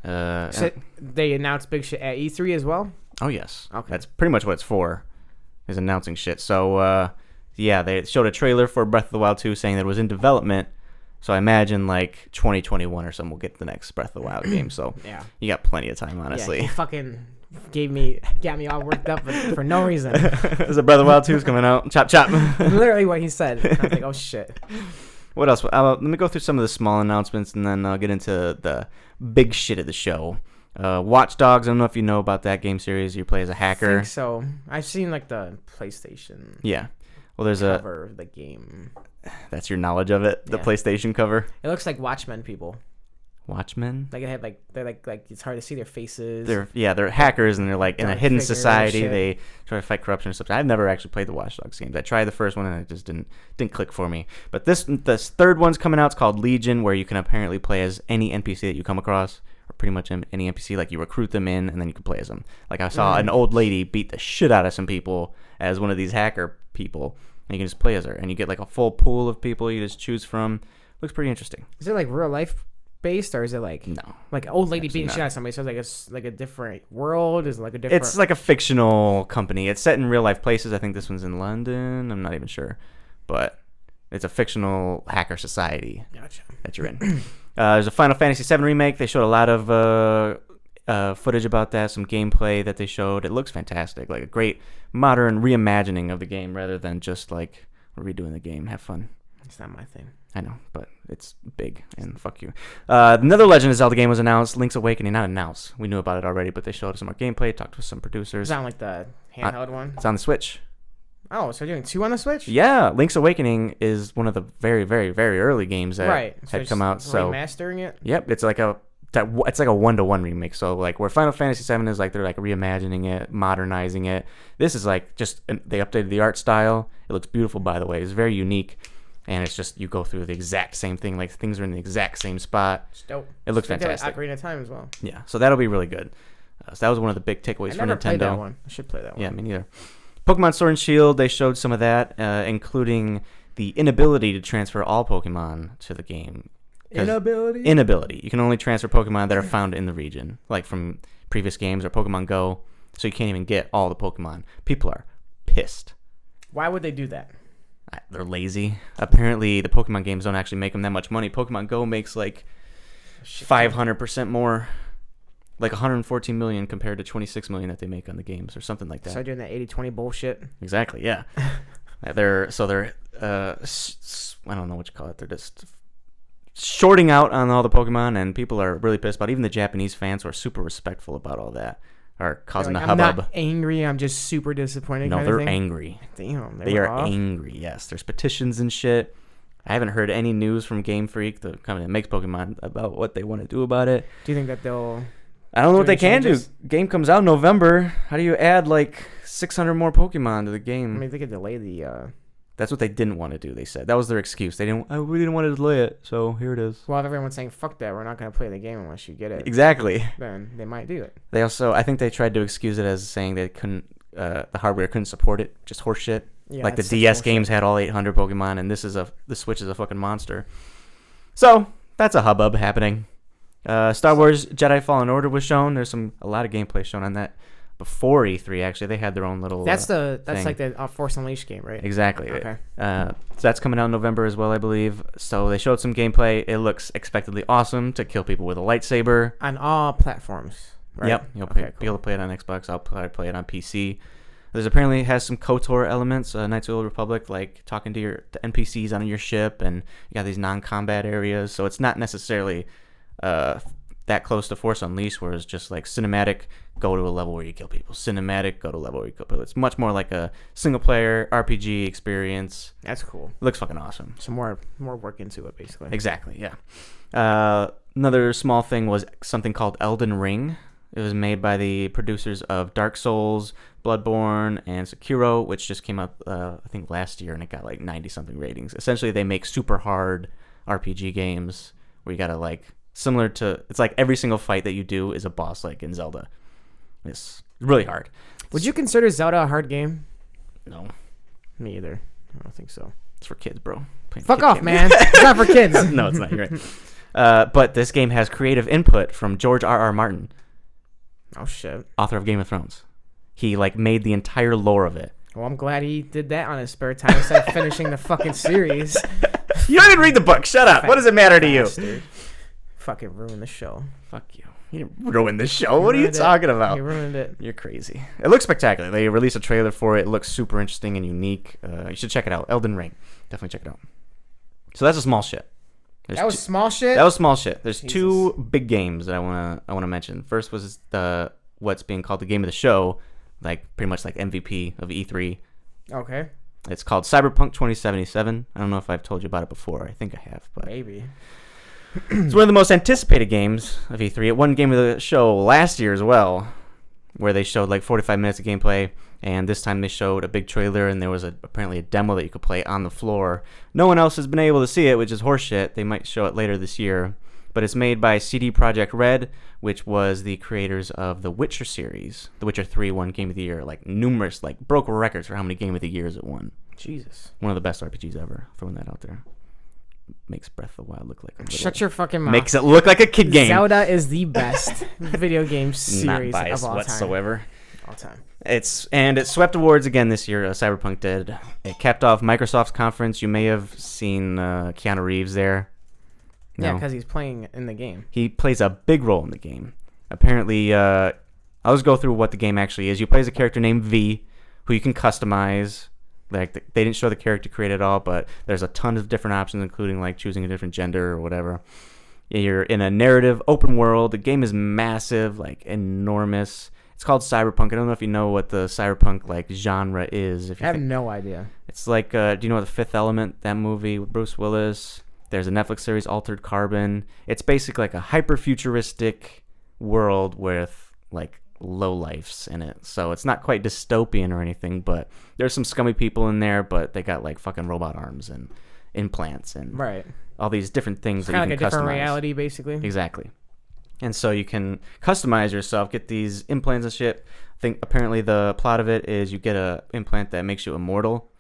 So they announced big shit at E3 as well? Oh, yes. Okay. That's pretty much what it's for, is announcing shit. So, they showed a trailer for Breath of the Wild 2 saying that it was in development. So I imagine, 2021 or something, we'll get the next Breath of the Wild game. So you got plenty of time, honestly. Yeah, he fucking got me all worked up for no reason. There's a Breath of the Wild 2 is coming out. Chop, chop. Literally what he said. I was like, oh, shit. What else? Let me go through some of the small announcements, and then I'll get into the big shit of the show. Watch Dogs, I don't know if you know about that game series. You play as a hacker. I think so. I've seen, the PlayStation well, there's cover of the game. That's your knowledge of it? The PlayStation cover? It looks like Watchmen people. Watchmen? Like, they're it's hard to see their faces. They're hackers, and they're in a hidden society. They try to fight corruption and stuff. I've never actually played the Watch Dogs games. I tried the first one, and it just didn't click for me. But this third one's coming out. It's called Legion, where you can apparently play as any NPC that you come across, or pretty much any NPC. Like, you recruit them in, and then you can play as them. Like, I saw an old lady beat the shit out of some people as one of these hacker people, and you can just play as her. And you get, a full pool of people you just choose from. Looks pretty interesting. Is it, real life based, or is it no, an old lady beating shit out of somebody? So it's like a different world. Is it a different? It's like a fictional company. It's set in real life places. I think this one's in London. I'm not even sure, but it's a fictional hacker society. Gotcha. That you're in. There's a Final Fantasy VII remake. They showed a lot of footage about that. Some gameplay that they showed. It looks fantastic. Like a great modern reimagining of the game rather than just redoing the game. Have fun. It's not my thing. I know, but it's big, and fuck you. Another Legend of Zelda game was announced, Link's Awakening. Not announced. We knew about it already, but they showed us some more gameplay, talked with some producers. It's not the handheld one? It's on the Switch. Oh, so you're doing 2 on the Switch? Yeah, Link's Awakening is one of the very, very, very early games that so had come out. So remastering it? Yep, it's like a 1-to-1 remake. So where Final Fantasy VII is they're reimagining it, modernizing it. This is they updated the art style. It looks beautiful, by the way. It's very unique. And it's just, you go through the exact same thing. Things are in the exact same spot. It's dope. It looks fantastic. Ocarina of Time as well. Yeah, so that'll be really good. So that was one of the big takeaways for Nintendo. I never played that one. I should play that one. Yeah, me neither. Pokemon Sword and Shield, they showed some of that, including the inability to transfer all Pokemon to the game. Inability. You can only transfer Pokemon that are found in the region, like from previous games or Pokemon Go. So you can't even get all the Pokemon. People are pissed. Why would they do that? they're lazy. Apparently, the Pokemon games don't actually make them that much money. Pokemon Go makes like 500% more, like 114 million compared to 26 million that they make on the games or something like that. Start doing that 80-20 bullshit. Exactly, yeah. they're I don't know what you call it. They're just shorting out on all the Pokemon, and people are really pissed about it. Even the Japanese fans who are super respectful about all that are causing a hubbub. I'm not angry. I'm just super disappointed. No, they're angry. Damn, they are angry. Yes, there's petitions and shit. I haven't heard any news from Game Freak, the company that makes Pokemon, about what they want to do about it. Do you think that they'll? I don't know what they can do. Game comes out in November. How do you add like 600 more Pokemon to the game? I mean, they could delay the. That's what they didn't want to do. They said that was their excuse. We didn't want to delay it, so here it is. Well, if everyone's saying fuck that, we're not going to play the game unless you get it. Exactly. Then they might do it. They also, I think they tried to excuse it as saying they couldn't, the hardware couldn't support it. Just horseshit. Yeah, like the DS games had all 800 Pokemon, and the Switch is a fucking monster. So that's a hubbub happening. Star Wars Jedi Fallen Order was shown. There's a lot of gameplay shown on that. Before E3, actually, they had their own little. That's like the Force Unleashed game, right? Exactly. Okay. So that's coming out in November as well, I believe. So they showed some gameplay. It looks expectedly awesome to kill people with a lightsaber on all platforms. Right? Yep, you'll be able to play it on Xbox. I'll play it on PC. There's apparently has some KOTOR elements, Knights of the Old Republic, like talking to the NPCs on your ship, and you got these non-combat areas. So it's not necessarily that close to Force Unleashed, where it's just like cinematic, go to a level where you kill people. Cinematic, go to a level where you kill people. It's much more like a single-player RPG experience. That's cool. It looks fucking awesome. Some more work into it, basically. Exactly, yeah. Another small thing was something called Elden Ring. It was made by the producers of Dark Souls, Bloodborne, and Sekiro, which just came out, I think, last year, and it got like 90-something ratings. Essentially, they make super hard RPG games where you gotta like... Similar to, it's like every single fight that you do is a boss, like in Zelda. It's really hard. Would you consider Zelda a hard game? No. Me either. I don't think so. It's for kids, bro. Fuck off, man. It's not for kids. No, it's not. You're right. But this game has creative input from George R.R. Martin. Oh, shit. Author of Game of Thrones. He, like, made the entire lore of it. Well, I'm glad he did that on his spare time instead of finishing the fucking series. You don't even read the book. Shut up. What does it matter to you? Fucking ruined the show. Fuck you. You didn't ruin the show. What are you talking about? You ruined it. You're crazy. It looks spectacular. They released a trailer for it. It looks super interesting and unique. You should check it out. Elden Ring. Definitely check it out. So that's a small shit. That was small shit? That was small shit. There's two big games that I wanna mention. First was what's being called the game of the show, like pretty much like MVP of E3. Okay. It's called Cyberpunk 2077. I don't know if I've told you about it before. I think I have, but maybe. It's one of the most anticipated games of E3. It won game of the show last year as well, where they showed like 45 minutes of gameplay, and this time they showed a big trailer, and there was apparently a demo that you could play on the floor. No one else has been able to see it, which is horseshit. They might show it later this year, but it's made by CD Projekt Red, which was the creators of the Witcher series. The Witcher 3 won Game of the Year, like numerous, like broke records for how many Game of the Years it won. Jesus. One of the best RPGs ever. Throwing that out there. Makes Breath of the Wild look like a Shut your fucking mouth. Makes it look like a kid game. Zelda is the best video game series Not biased of all whatsoever. All time. It swept awards again this year. Cyberpunk did. It capped off Microsoft's conference. You may have seen Keanu Reeves there. Yeah, because he's playing in the game. He plays a big role in the game. Apparently, I'll just go through what the game actually is. You play as a character named V, who you can customize. Like they didn't show the character created at all, but there's a ton of different options, including like choosing a different gender or whatever. You're in a narrative open world. The game is massive, like enormous. It's called Cyberpunk. I don't know if you know what the Cyberpunk like genre is. I have no idea. It's like, do you know The Fifth Element? That movie with Bruce Willis. There's a Netflix series, Altered Carbon. It's basically like a hyper-futuristic world with like lowlifes in it. So it's not quite dystopian or anything, but there's some scummy people in there, but they got like fucking robot arms and implants and all these different things that you can customize. Kind of like a different reality, basically. Exactly. And so you can customize yourself, get these implants and shit. I think apparently the plot of it is you get a implant that makes you immortal,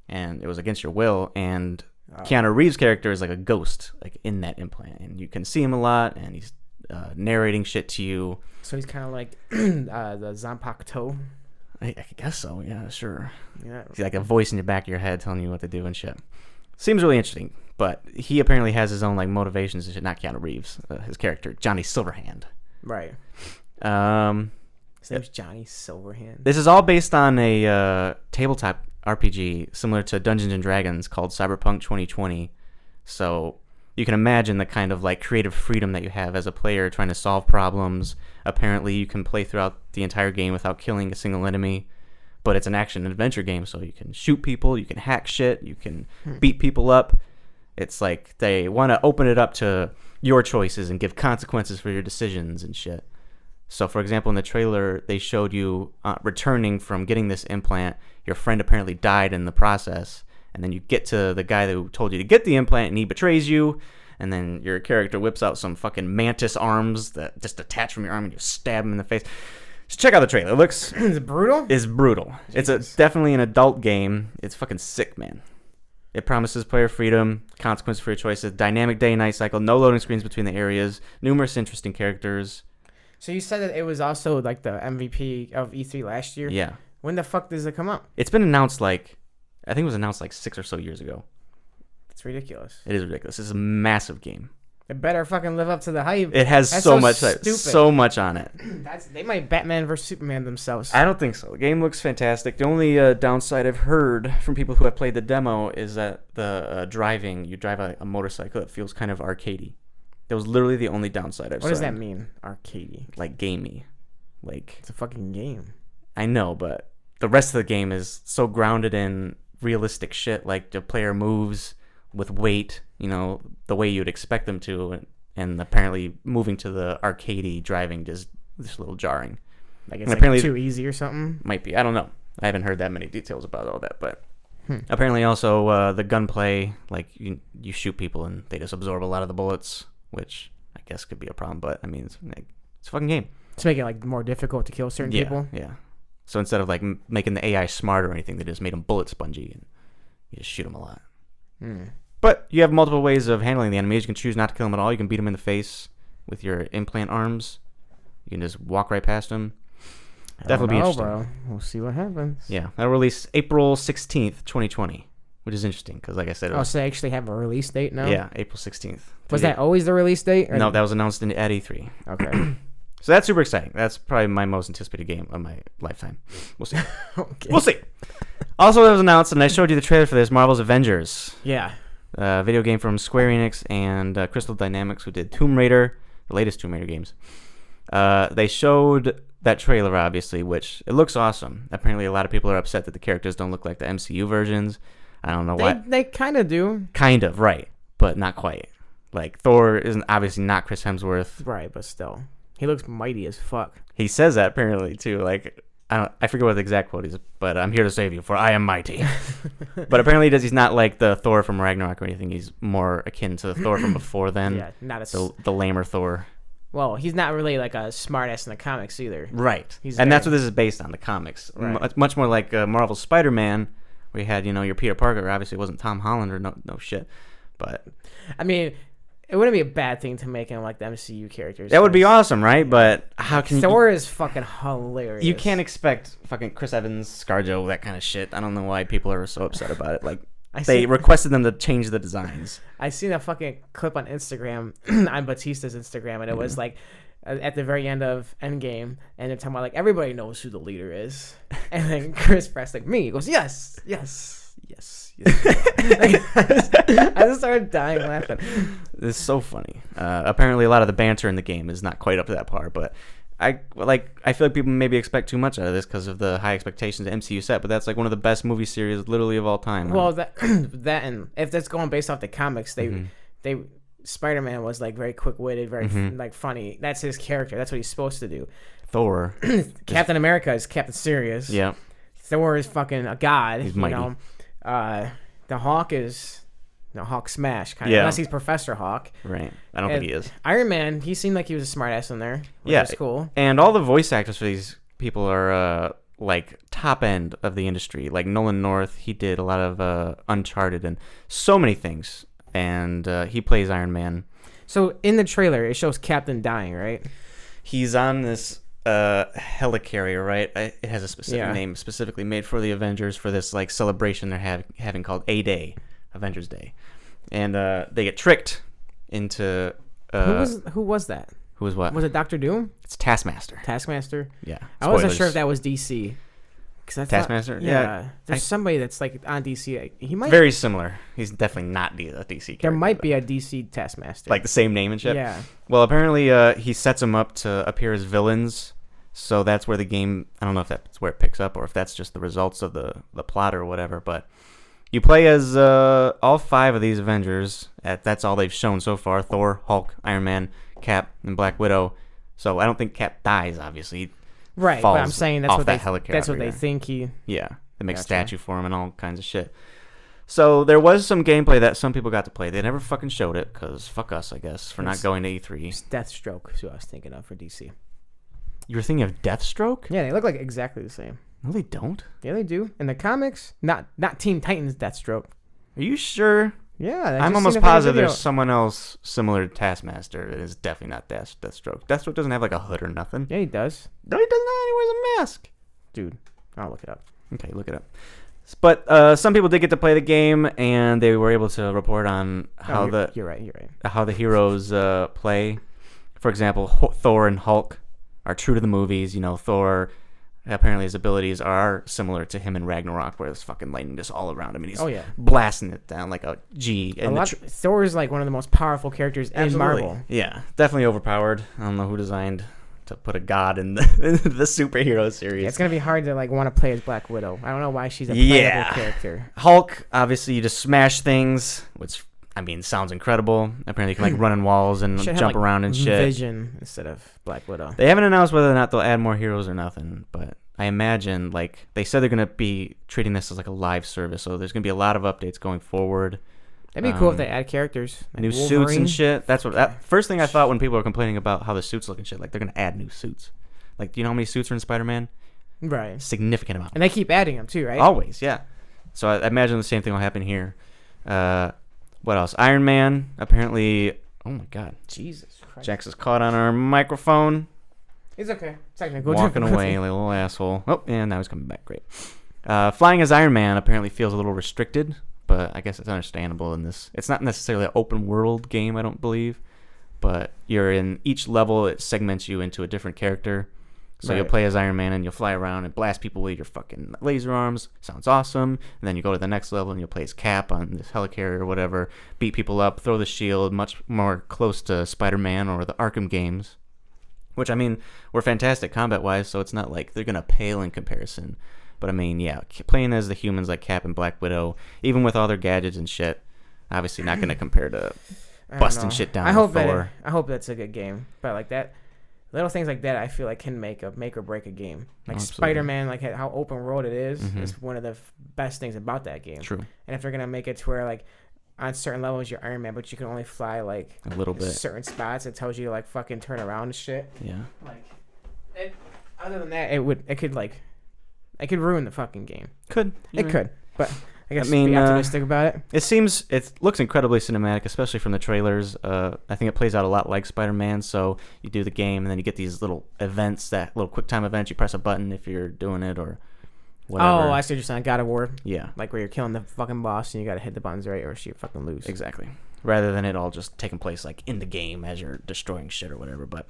and it was against your will, and Keanu Reeves' character is like a ghost, like in that implant, and you can see him a lot, and he's narrating shit to you. So he's kind of like the Zanpakuto. I guess so. Yeah, sure. Yeah. It's like a voice in the back of your head telling you what to do and shit. Seems really interesting. But he apparently has his own like motivations and shit. Not Keanu Reeves, his character Johnny Silverhand. Right. His name's Johnny Silverhand. This is all based on a tabletop RPG similar to Dungeons and Dragons called Cyberpunk 2020. So you can imagine the kind of like creative freedom that you have as a player trying to solve problems. Apparently, you can play throughout the entire game without killing a single enemy. But it's an action and adventure game, so you can shoot people, you can hack shit, you can beat people up. It's like they want to open it up to your choices and give consequences for your decisions and shit. So, for example, in the trailer, they showed you returning from getting this implant. Your friend apparently died in the process. And then you get to the guy who told you to get the implant, and he betrays you. And then your character whips out some fucking mantis arms that just attach from your arm, and you stab him in the face. Just check out the trailer. It looks... Is it brutal? It's brutal. Jesus. It's definitely an adult game. It's fucking sick, man. It promises player freedom, consequences for your choices, dynamic day and night cycle, no loading screens between the areas, numerous interesting characters. So you said that it was also like the MVP of E3 last year? Yeah. When the fuck does it come out? It's been announced like... I think it was announced like 6 or so years ago. It's ridiculous. It is ridiculous. It's a massive game. It better fucking live up to the hype. It has That's so much on it. They might Batman vs Superman themselves. I don't think so. The game looks fantastic. The only downside I've heard from people who have played the demo is that the driving, you drive a motorcycle, it feels kind of arcadey. That was literally the only downside I've seen. What does that mean? Arcadey. Like gamey. Like It's a fucking game. I know, but the rest of the game is so grounded in realistic shit. Like the player moves with weight, you know, the way you'd expect them to, and apparently moving to the arcadey driving is just a little jarring. Like it's like too easy or something? Might be. I don't know. I haven't heard that many details about all that, but apparently also the gunplay, like you shoot people and they just absorb a lot of the bullets, which I guess could be a problem, but I mean, it's a fucking game. To make it like more difficult to kill certain people? Yeah. So instead of like making the AI smart or anything, they just made them bullet spongy and you just shoot them a lot. But you have multiple ways of handling the enemies. You can choose not to kill them at all. You can beat them in the face with your implant arms. You can just walk right past them. Definitely be interesting. Bro. We'll see what happens. Yeah, that'll release April 16th, 2020, which is interesting because, like I said, so they actually have a release date now? Yeah, April 16th. Was that always the release date? No, that was announced at E3. Okay. So that's super exciting. That's probably my most anticipated game of my lifetime. We'll see. Okay. We'll see. Also, that was announced, and I showed you the trailer for this, Marvel's Avengers. Yeah. Video game from Square Enix and Crystal Dynamics, who did Tomb Raider, the latest Tomb Raider games. They showed that trailer, obviously, which it looks awesome. Apparently, a lot of people are upset that the characters don't look like the MCU versions. I don't know why. They kind of do. Kind of, right, but not quite. Like, Thor isn't obviously not Chris Hemsworth. Right, but still. He looks mighty as fuck. He says that, apparently, too. Like, I forget what the exact quote is, but I'm here to save you, for I am mighty. But apparently he's not like the Thor from Ragnarok or anything. He's more akin to the Thor from before then. Yeah, not the lamer Thor. Well, he's not really like a smartass in the comics either. Right. That's what this is based on, the comics. Right. Much more like Marvel's Spider-Man, where you had, your Peter Parker. Obviously, it wasn't Tom Holland or no shit. But I mean, it wouldn't be a bad thing to make him like the MCU characters. That would be awesome, right? But how can Thor is fucking hilarious. You can't expect fucking Chris Evans, ScarJo, that kind of shit. I don't know why people are so upset about it. Like, they requested them to change the designs. I seen a fucking clip on Instagram, on Batista's Instagram, and it was like at the very end of Endgame, and they're talking about like everybody knows who the leader is, and then Chris Pratt's like me. He goes, yes. I just started dying laughing. It's so funny. Apparently, a lot of the banter in the game is not quite up to that par, but I feel like people maybe expect too much out of this because of the high expectations the MCU set. But that's like one of the best movie series literally of all time. Well, that and if that's going based off the comics, they Spider-Man was like very quick-witted, very like funny. That's his character. That's what he's supposed to do. Thor, Captain America is Captain Serious. Yeah. Thor is fucking a god. He's mighty. The Hawk is Hawk Smash kind of, unless he's Professor Hawk. Right. I don't think he is. Iron Man, he seemed like he was a smartass in there. Which is cool. And all the voice actors for these people are like top end of the industry. Like Nolan North, he did a lot of Uncharted and so many things. And he plays Iron Man. So in the trailer, it shows Captain dying, right? He's on this helicarrier, right? It has a specific name specifically made for the Avengers for this like celebration they're having called A-Day, Avengers Day. And they get tricked into... who was that? Who was what? Was it Doctor Doom? It's Taskmaster. Taskmaster? Yeah. I wasn't sure if that was DC. Taskmaster? Yeah. There's somebody that's like on DC. He might... Very similar. He's definitely not a DC character. There might be a DC Taskmaster. Like the same name and shit? Yeah. Well, apparently he sets them up to appear as villains. So that's where the game... I don't know if that's where it picks up or if that's just the results of the plot or whatever. But you play as all 5 of these Avengers. That's all they've shown so far. Thor, Hulk, Iron Man, Cap, and Black Widow. So I don't think Cap dies, obviously. Right, but I'm saying that's what they think he... Yeah, they make a statue for him and all kinds of shit. So there was some gameplay that some people got to play. They never fucking showed it, because fuck us, I guess, for not going to E3. It's Deathstroke is who I was thinking of for DC. You were thinking of Deathstroke? Yeah, they look like exactly the same. No, they don't. Yeah, they do. In the comics, not Teen Titans Deathstroke. Are you sure? Yeah, I'm almost positive there's someone else similar to Taskmaster. It is definitely not Deathstroke. Deathstroke doesn't have like a hood or nothing. Yeah, he does. No, he does not. He wears a mask. Dude, I'll look it up. Okay, look it up. But some people did get to play the game, and they were able to report on how you're right. How the heroes play. For example, Thor and Hulk are true to the movies. You know, Thor... Apparently his abilities are similar to him in Ragnarok, where there's fucking lightning just all around him, and he's blasting it down like a G. Thor is like one of the most powerful characters in Marvel. Yeah, definitely overpowered. I don't know who designed to put a god in the superhero series. Yeah, it's gonna be hard to like want to play as Black Widow. I don't know why she's a playable character. Hulk, obviously, you just smash things, which I mean sounds incredible. Apparently, you can like run in walls and jump around and shit. Vision instead of Black Widow. They haven't announced whether or not they'll add more heroes or nothing, but I imagine like they said they're gonna be treating this as like a live service, so there's gonna be a lot of updates going forward. That'd be cool if they add characters, like new Wolverine. Suits and shit. That's what first thing I thought when people were complaining about how the suits look and shit. Like they're gonna add new suits. Like, do you know how many suits are in Spider-Man? Right, significant amount. And they keep adding them too, right? Always, yeah. So I imagine the same thing will happen here. What else? Iron Man apparently. Oh my God, Jesus Christ! Jax is caught on our microphone. It's okay. Technical walking away like a little asshole. Oh, and now he's coming back. Great. Flying as Iron Man apparently feels a little restricted, but I guess it's understandable in this. It's not necessarily an open world game, I don't believe, but you're in each level. It segments you into a different character. So you'll play as Iron Man and you'll fly around and blast people with your fucking laser arms. Sounds awesome. And then you go to the next level and you'll play as Cap on this helicarrier or whatever. Beat people up, throw the shield, much more close to Spider-Man or the Arkham games. Which, I mean, were fantastic combat-wise, so it's not like they're going to pale in comparison. But, I mean, yeah, playing as the humans like Cap and Black Widow, even with all their gadgets and shit, obviously not going to compare to busting shit down with Thor. I hope that's a good game. But, like, that... Little things like that, I feel like can make or break a game. Like Spider-Man, like how open world it is one of the best things about that game. True. And if they're gonna make it to where like on certain levels you're Iron Man, but you can only fly like a little bit certain spots, it tells you to like fucking turn around and shit. Yeah. Like, other than that, it could ruin the fucking game. Could. But I guess be optimistic about it. It looks incredibly cinematic, especially from the trailers. I think it plays out a lot like Spider-Man. So you do the game, and then you get these little events, that little quick time events. You press a button if you're doing it or whatever. Oh, I see what you're saying. God of War. Yeah. Like where you're killing the fucking boss and you gotta hit the buttons right, or you fucking lose. Exactly. Rather than it all just taking place like in the game as you're destroying shit or whatever. But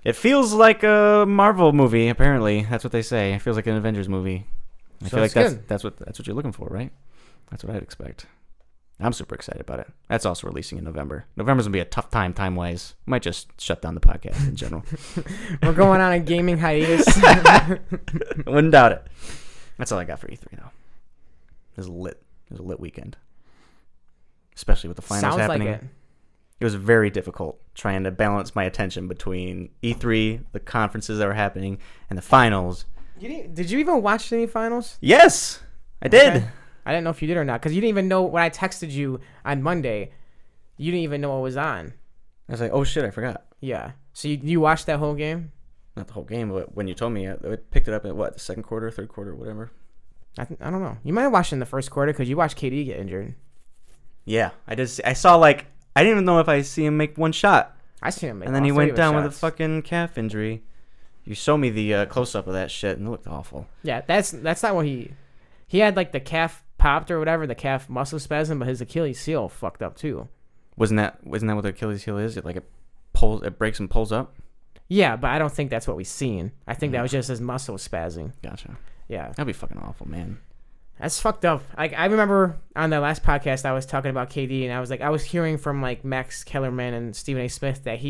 it feels like a Marvel movie. Apparently, that's what they say. It feels like an Avengers movie. I feel like that's what you're looking for, right? That's what I'd expect. I'm super excited about it. That's also releasing in November. November's going to be a tough time-wise. Might just shut down the podcast in general. We're going on a gaming hiatus. Wouldn't doubt it. That's all I got for E3, though. It was lit. It was a lit weekend. Especially with the finals happening. Like it was very difficult trying to balance my attention between E3, the conferences that were happening, and the finals. Did you even watch any finals? Yes, I did. Okay. I didn't know if you did or not, because you didn't even know when I texted you on Monday. You didn't even know what was on. I was like, oh shit, I forgot. Yeah. So you watched that whole game? Not the whole game, but when you told me, I picked it up at what, the second quarter, third quarter, whatever. I don't know. You might have watched it in the first quarter because you watched KD get injured. Yeah, I did. I saw like I didn't even know if I see him make one shot. I see him make. And then he went down with a fucking calf injury. You show me the close up of that shit, and it looked awful. Yeah, that's not what he had, like, the calf popped or whatever, the calf muscle spasm, but his Achilles heel fucked up too. Wasn't that what the Achilles heel is? It breaks and pulls up. Yeah, but I don't think that's what we've seen. I think that was just his muscle spazzing. Gotcha. Yeah, that'd be fucking awful, man. That's fucked up. Like, I remember on the last podcast I was talking about KD, and I was hearing from, like, Max Kellerman and Stephen A. Smith that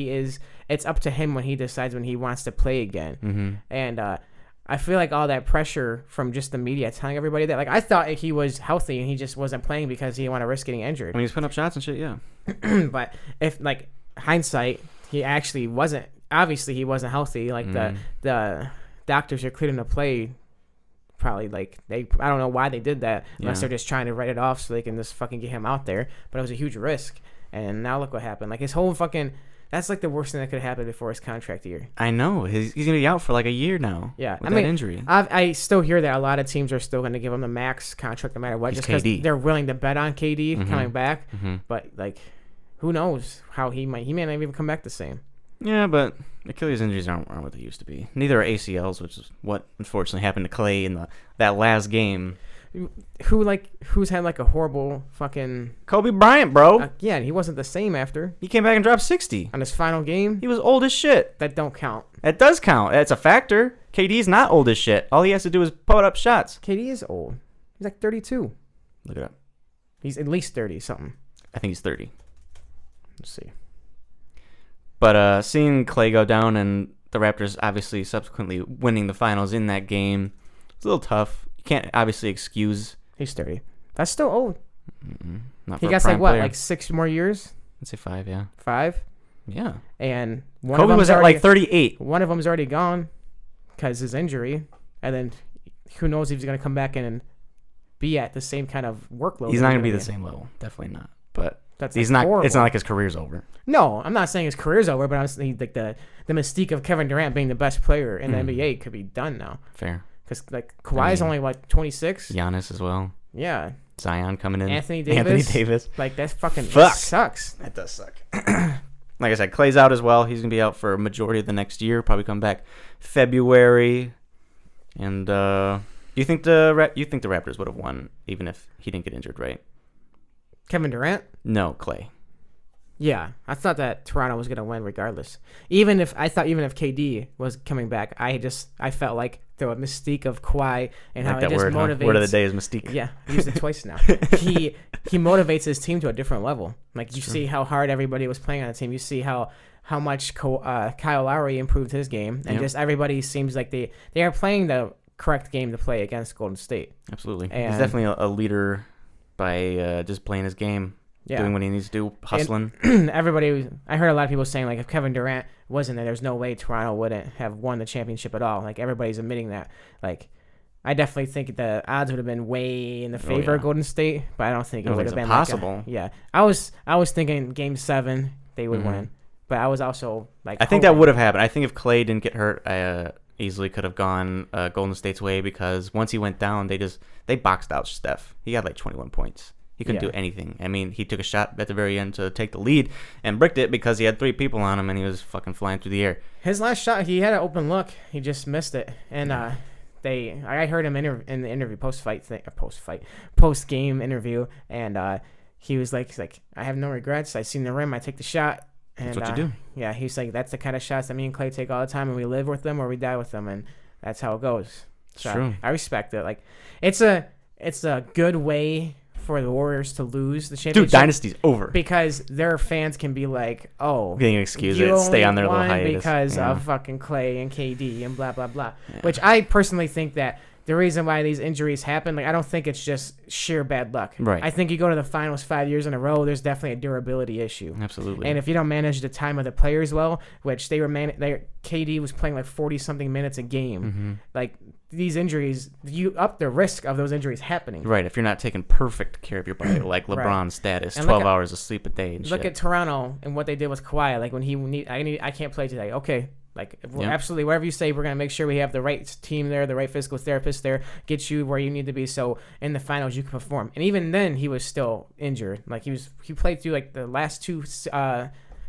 it's up to him when he decides when he wants to play again. Mm-hmm. And I feel like all that pressure from just the media telling everybody that, like, I thought he was healthy and he just wasn't playing because he didn't want to risk getting injured. I mean, he's putting up shots and shit, yeah. But if, like, hindsight, he actually wasn't. Obviously, he wasn't healthy. Like, the doctors are cleared him to play. Probably, like, I don't know why they did that unless they're just trying to write it off so they can just fucking get him out there. But it was a huge risk, and now look what happened. Like, his whole fucking, that's like the worst thing that could happen before his contract year. I know he's gonna be out for like a year now. Yeah, with that injury. I still hear that a lot of teams are still going to give him the max contract no matter what, just because they're willing to bet on KD coming back. Mm-hmm. But, like, who knows how he may not even come back the same. Yeah, but Achilles injuries aren't what they used to be. Neither are ACLs, which is what unfortunately happened to Clay in that last game. Who's had, like, a horrible fucking Kobe Bryant, bro. Yeah, he wasn't the same after. He came back and dropped 60 on his final game. He was old as shit. That don't count. It does count. It's a factor. KD's not old as shit. All he has to do is put up shots. KD is old. He's like 32. Look it up. He's at least 30 something. I think he's 30. Let's see. But seeing Clay go down and the Raptors obviously subsequently winning the finals in that game, it's a little tough. You can't obviously excuse. He's 30. That's still old. Not he for got, a prime like, what, player. like 6 more years? I'd say 5, yeah. 5? Yeah. And Kobe was at like 38. One of them's already gone because his injury. And then who knows if he's going to come back in and be at the same kind of workload. He's not going to be the same level. Definitely not. But he's not. Horrible. It's not like his career's over. No, I'm not saying his career's over, but I'm saying, like, the mystique of Kevin Durant being the best player in the NBA could be done now. Fair. Because, like, Kawhi's only, like, 26. Giannis as well. Yeah. Zion coming in. Anthony Davis. Like, that's fucking sucks. That does suck. Like I said, Clay's out as well. He's gonna be out for a majority of the next year. Probably come back February. And you think the Raptors would have won even if he didn't get injured, right? Kevin Durant? No, Clay. Yeah, I thought that Toronto was gonna win regardless. Even if KD was coming back, I felt like the mystique of Kawhi and like how that it just word, motivates. Huh? Word of the day is mystique. Yeah, I used it twice now. He motivates his team to a different level. Like, you see how hard everybody was playing on the team. You see how much Kyle Lowry improved his game, and just everybody seems like they are playing the correct game to play against Golden State. Absolutely, and he's definitely a leader by just playing his game. Yeah. Doing what he needs to do, hustling. I heard a lot of people saying, like, if Kevin Durant wasn't there, there's no way Toronto wouldn't have won the championship at all. Like, everybody's admitting that. Like, I definitely think the odds would have been way in the favor of Golden State, but I don't think it would have been possible. I was thinking Game 7 they would win, but I was also like, I think that would have happened. I think if Clay didn't get hurt, I easily could have gone Golden State's way, because once he went down, they boxed out Steph. He had like 21 points. He couldn't do anything. I mean, he took a shot at the very end to take the lead and bricked it because he had 3 people on him and he was fucking flying through the air. His last shot, he had an open look. He just missed it. And I heard him in the interview, post-game interview, and he was like, I have no regrets. I seen the rim. I take the shot. And, that's what you do. Yeah, he's like, that's the kind of shots that me and Clay take all the time, and we live with them or we die with them, and that's how it goes. So true. I respect it. Like, it's a good way for the Warriors to lose the championship. Dude, dynasty's over. Because their fans can be like, oh, getting excuse it, stay on their little hiatus. Because of fucking Clay and KD and blah, blah, blah. Yeah. Which I personally think that the reason why these injuries happen, like, I don't think it's just sheer bad luck. Right. I think you go to the finals 5 years in a row, there's definitely a durability issue. Absolutely. And if you don't manage the time of the players well, which KD was playing like 40-something minutes a game, like, these injuries, you up the risk of those injuries happening. Right, if you're not taking perfect care of your body, like LeBron's status, and 12 hours of sleep a day and look at Toronto and what they did with Kawhi. Like, when I can't play today. Okay, like, absolutely, whatever you say, we're going to make sure we have the right team there, the right physical therapist there, get you where you need to be so in the finals you can perform. And even then, he was still injured. Like, he played through, like, the last two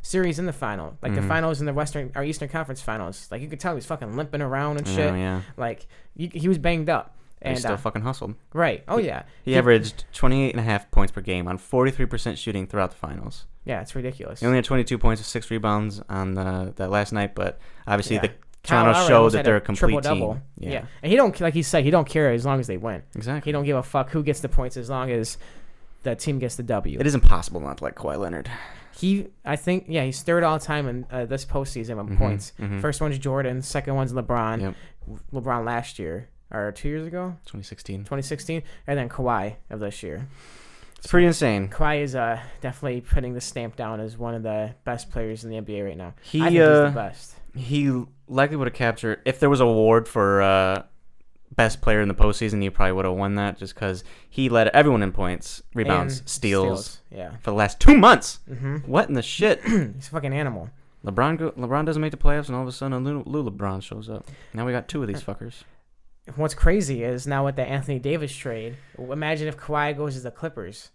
series in the final, like the finals in the Western or Eastern Conference finals. Like you could tell he was fucking limping around and shit. Yeah. Like he was banged up. And he still fucking hustled. Right. Oh yeah. He averaged 28.5 points per game on 43% shooting throughout the finals. Yeah, it's ridiculous. He only had 22 points with 6 rebounds on that last night, but obviously the Toronto showed that they're a complete team. Yeah. And he don't, like he said, he don't care as long as they win. Exactly. He don't give a fuck who gets the points as long as the team gets the W. It is impossible not to like Kawhi Leonard. I think, he's third all time in this postseason in points. First one's Jordan, second one's LeBron. Yep. LeBron last year, or 2 years ago? 2016. And then Kawhi of this year. It's pretty insane. Kawhi is definitely putting the stamp down as one of the best players in the NBA right now. I think he's the best. He likely would have captured, if there was an award for best player in the postseason, he probably would have won that just because he led everyone in points, rebounds, And steals yeah. for the last 2 months. What in the shit? He's a fucking animal. LeBron doesn't make the playoffs, and all of a sudden Lou LeBron shows up. Now we got 2 of these fuckers. What's crazy is now with the Anthony Davis trade, imagine if Kawhi goes to the Clippers.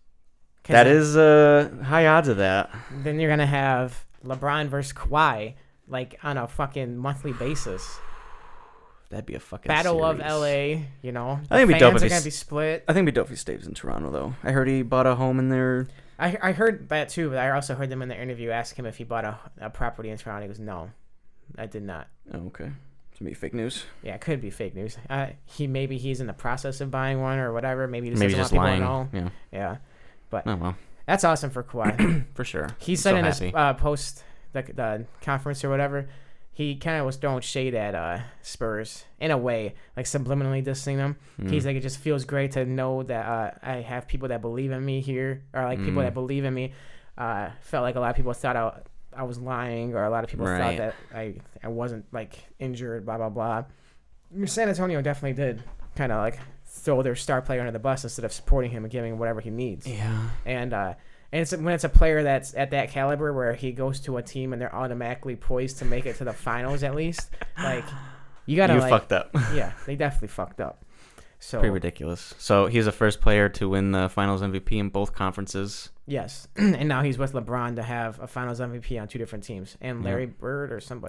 That is high odds of that. Then you're going to have LeBron versus Kawhi like on a fucking monthly basis. That'd be a fucking Battle series. of LA, you know. I think it'd be dope if fans are going to be split. I think it'd be dope if he stays in Toronto, though. I heard he bought a home in there. I heard that too, but I also heard them in the interview ask him if he bought a property in Toronto. He goes, no, I did not. Oh, okay. It's maybe fake news. Yeah, it could be fake news. Maybe he's in the process of buying one or whatever. Maybe he just doesn't want people to know. Yeah. But oh, well. That's awesome for Kawhi. For sure. He said in his post, the conference or whatever, he kind of was throwing shade at Spurs in a way, like subliminally dissing them. He's like, it just feels great to know that I have people that believe in me here, or like people that believe in me. Felt like a lot of people thought I was lying, or a lot of people thought that I wasn't like injured, blah blah blah. San Antonio definitely did kind of like throw their star player under the bus instead of supporting him and giving him whatever he needs. Yeah. And it's when it's a player that's at that caliber where he goes to a team and they're automatically poised to make it to the finals at least. Like you fucked up. Yeah, they definitely fucked up. So pretty ridiculous. So he's the first player to win the Finals MVP in both conferences. Yes, and now he's with LeBron to have a Finals MVP on 2 different teams, and Larry Bird or some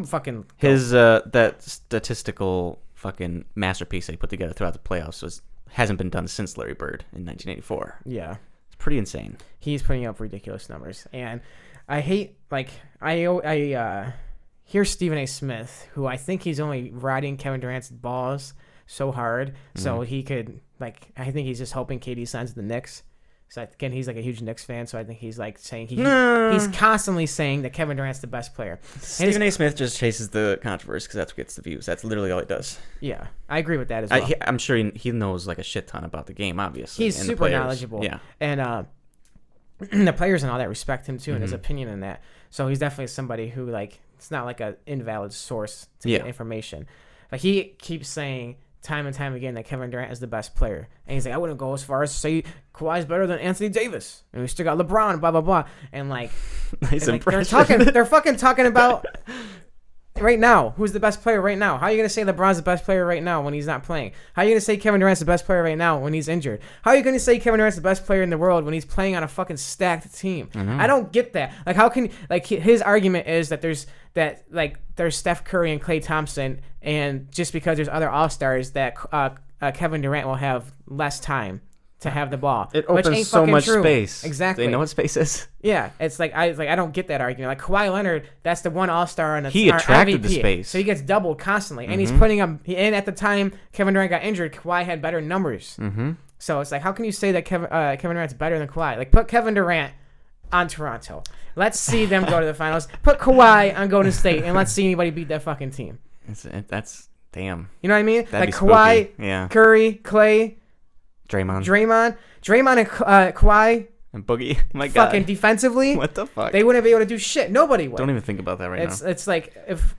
fucking his that statistical fucking masterpiece they put together throughout the playoffs hasn't been done since Larry Bird in 1984. Yeah. Pretty insane. He's putting up ridiculous numbers, and I hate I hear Stephen A. Smith, who I think he's only riding Kevin Durant's balls so hard so he could I think he's just hoping KD signs the Knicks. So again, he's like a huge Knicks fan, so I think he's like saying he's constantly saying that Kevin Durant's the best player. Stephen A. Smith just chases the controversy because that's what gets the views. That's literally all he does. Yeah, I agree with that as well. I'm sure he knows like a shit ton about the game. Obviously, he's super knowledgeable. Yeah, and the players and all that respect him too and his opinion in that. So he's definitely somebody who it's not like an invalid source to get information. But he keeps saying time and time again that Kevin Durant is the best player, and he's like, I wouldn't go as far as to say Kawhi's better than Anthony Davis, and we still got LeBron, blah blah blah, and nice impression. They're fucking talking about right now who's the best player right now. How are you gonna say LeBron's the best player right now when he's not playing? How are you gonna say Kevin Durant's the best player right now when he's injured? How are you gonna say Kevin Durant's the best player in the world when he's playing on a fucking stacked team? I don't get that. Like, how can his argument is that there's Steph Curry and Klay Thompson, and just because there's other All-Stars that Kevin Durant will have less time to have the ball. It opens so much space. Exactly. They know what space is. Yeah, it's I don't get that argument. Like Kawhi Leonard, that's the one All-Star on the he attracted MVP, the space, so he gets doubled constantly, and he's putting up. And at the time Kevin Durant got injured, Kawhi had better numbers. So it's like, how can you say that Kevin Durant's better than Kawhi? Like, put Kevin Durant on Toronto. Let's see them go to the finals. Put Kawhi on Golden State, and let's see anybody beat that fucking team. That's damn. You know what I mean? That'd like Kawhi, yeah. Curry, Klay, Draymond, and Kawhi. And Boogie. My God. Fucking defensively. What the fuck? They wouldn't be able to do shit. Nobody would. Don't even think about that right now. It's like if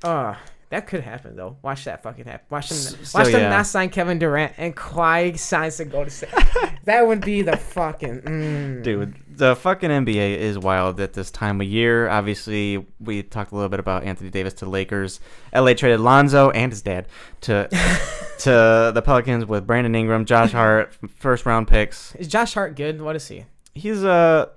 that could happen though. Watch that fucking happen. Watch them not sign Kevin Durant and Kawhi signs to go to State. That would be the fucking dude. The fucking NBA is wild at this time of year. Obviously, we talked a little bit about Anthony Davis to Lakers. LA traded Lonzo and his dad to the Pelicans with Brandon Ingram, Josh Hart, first round picks. Is Josh Hart good? What is he? He's a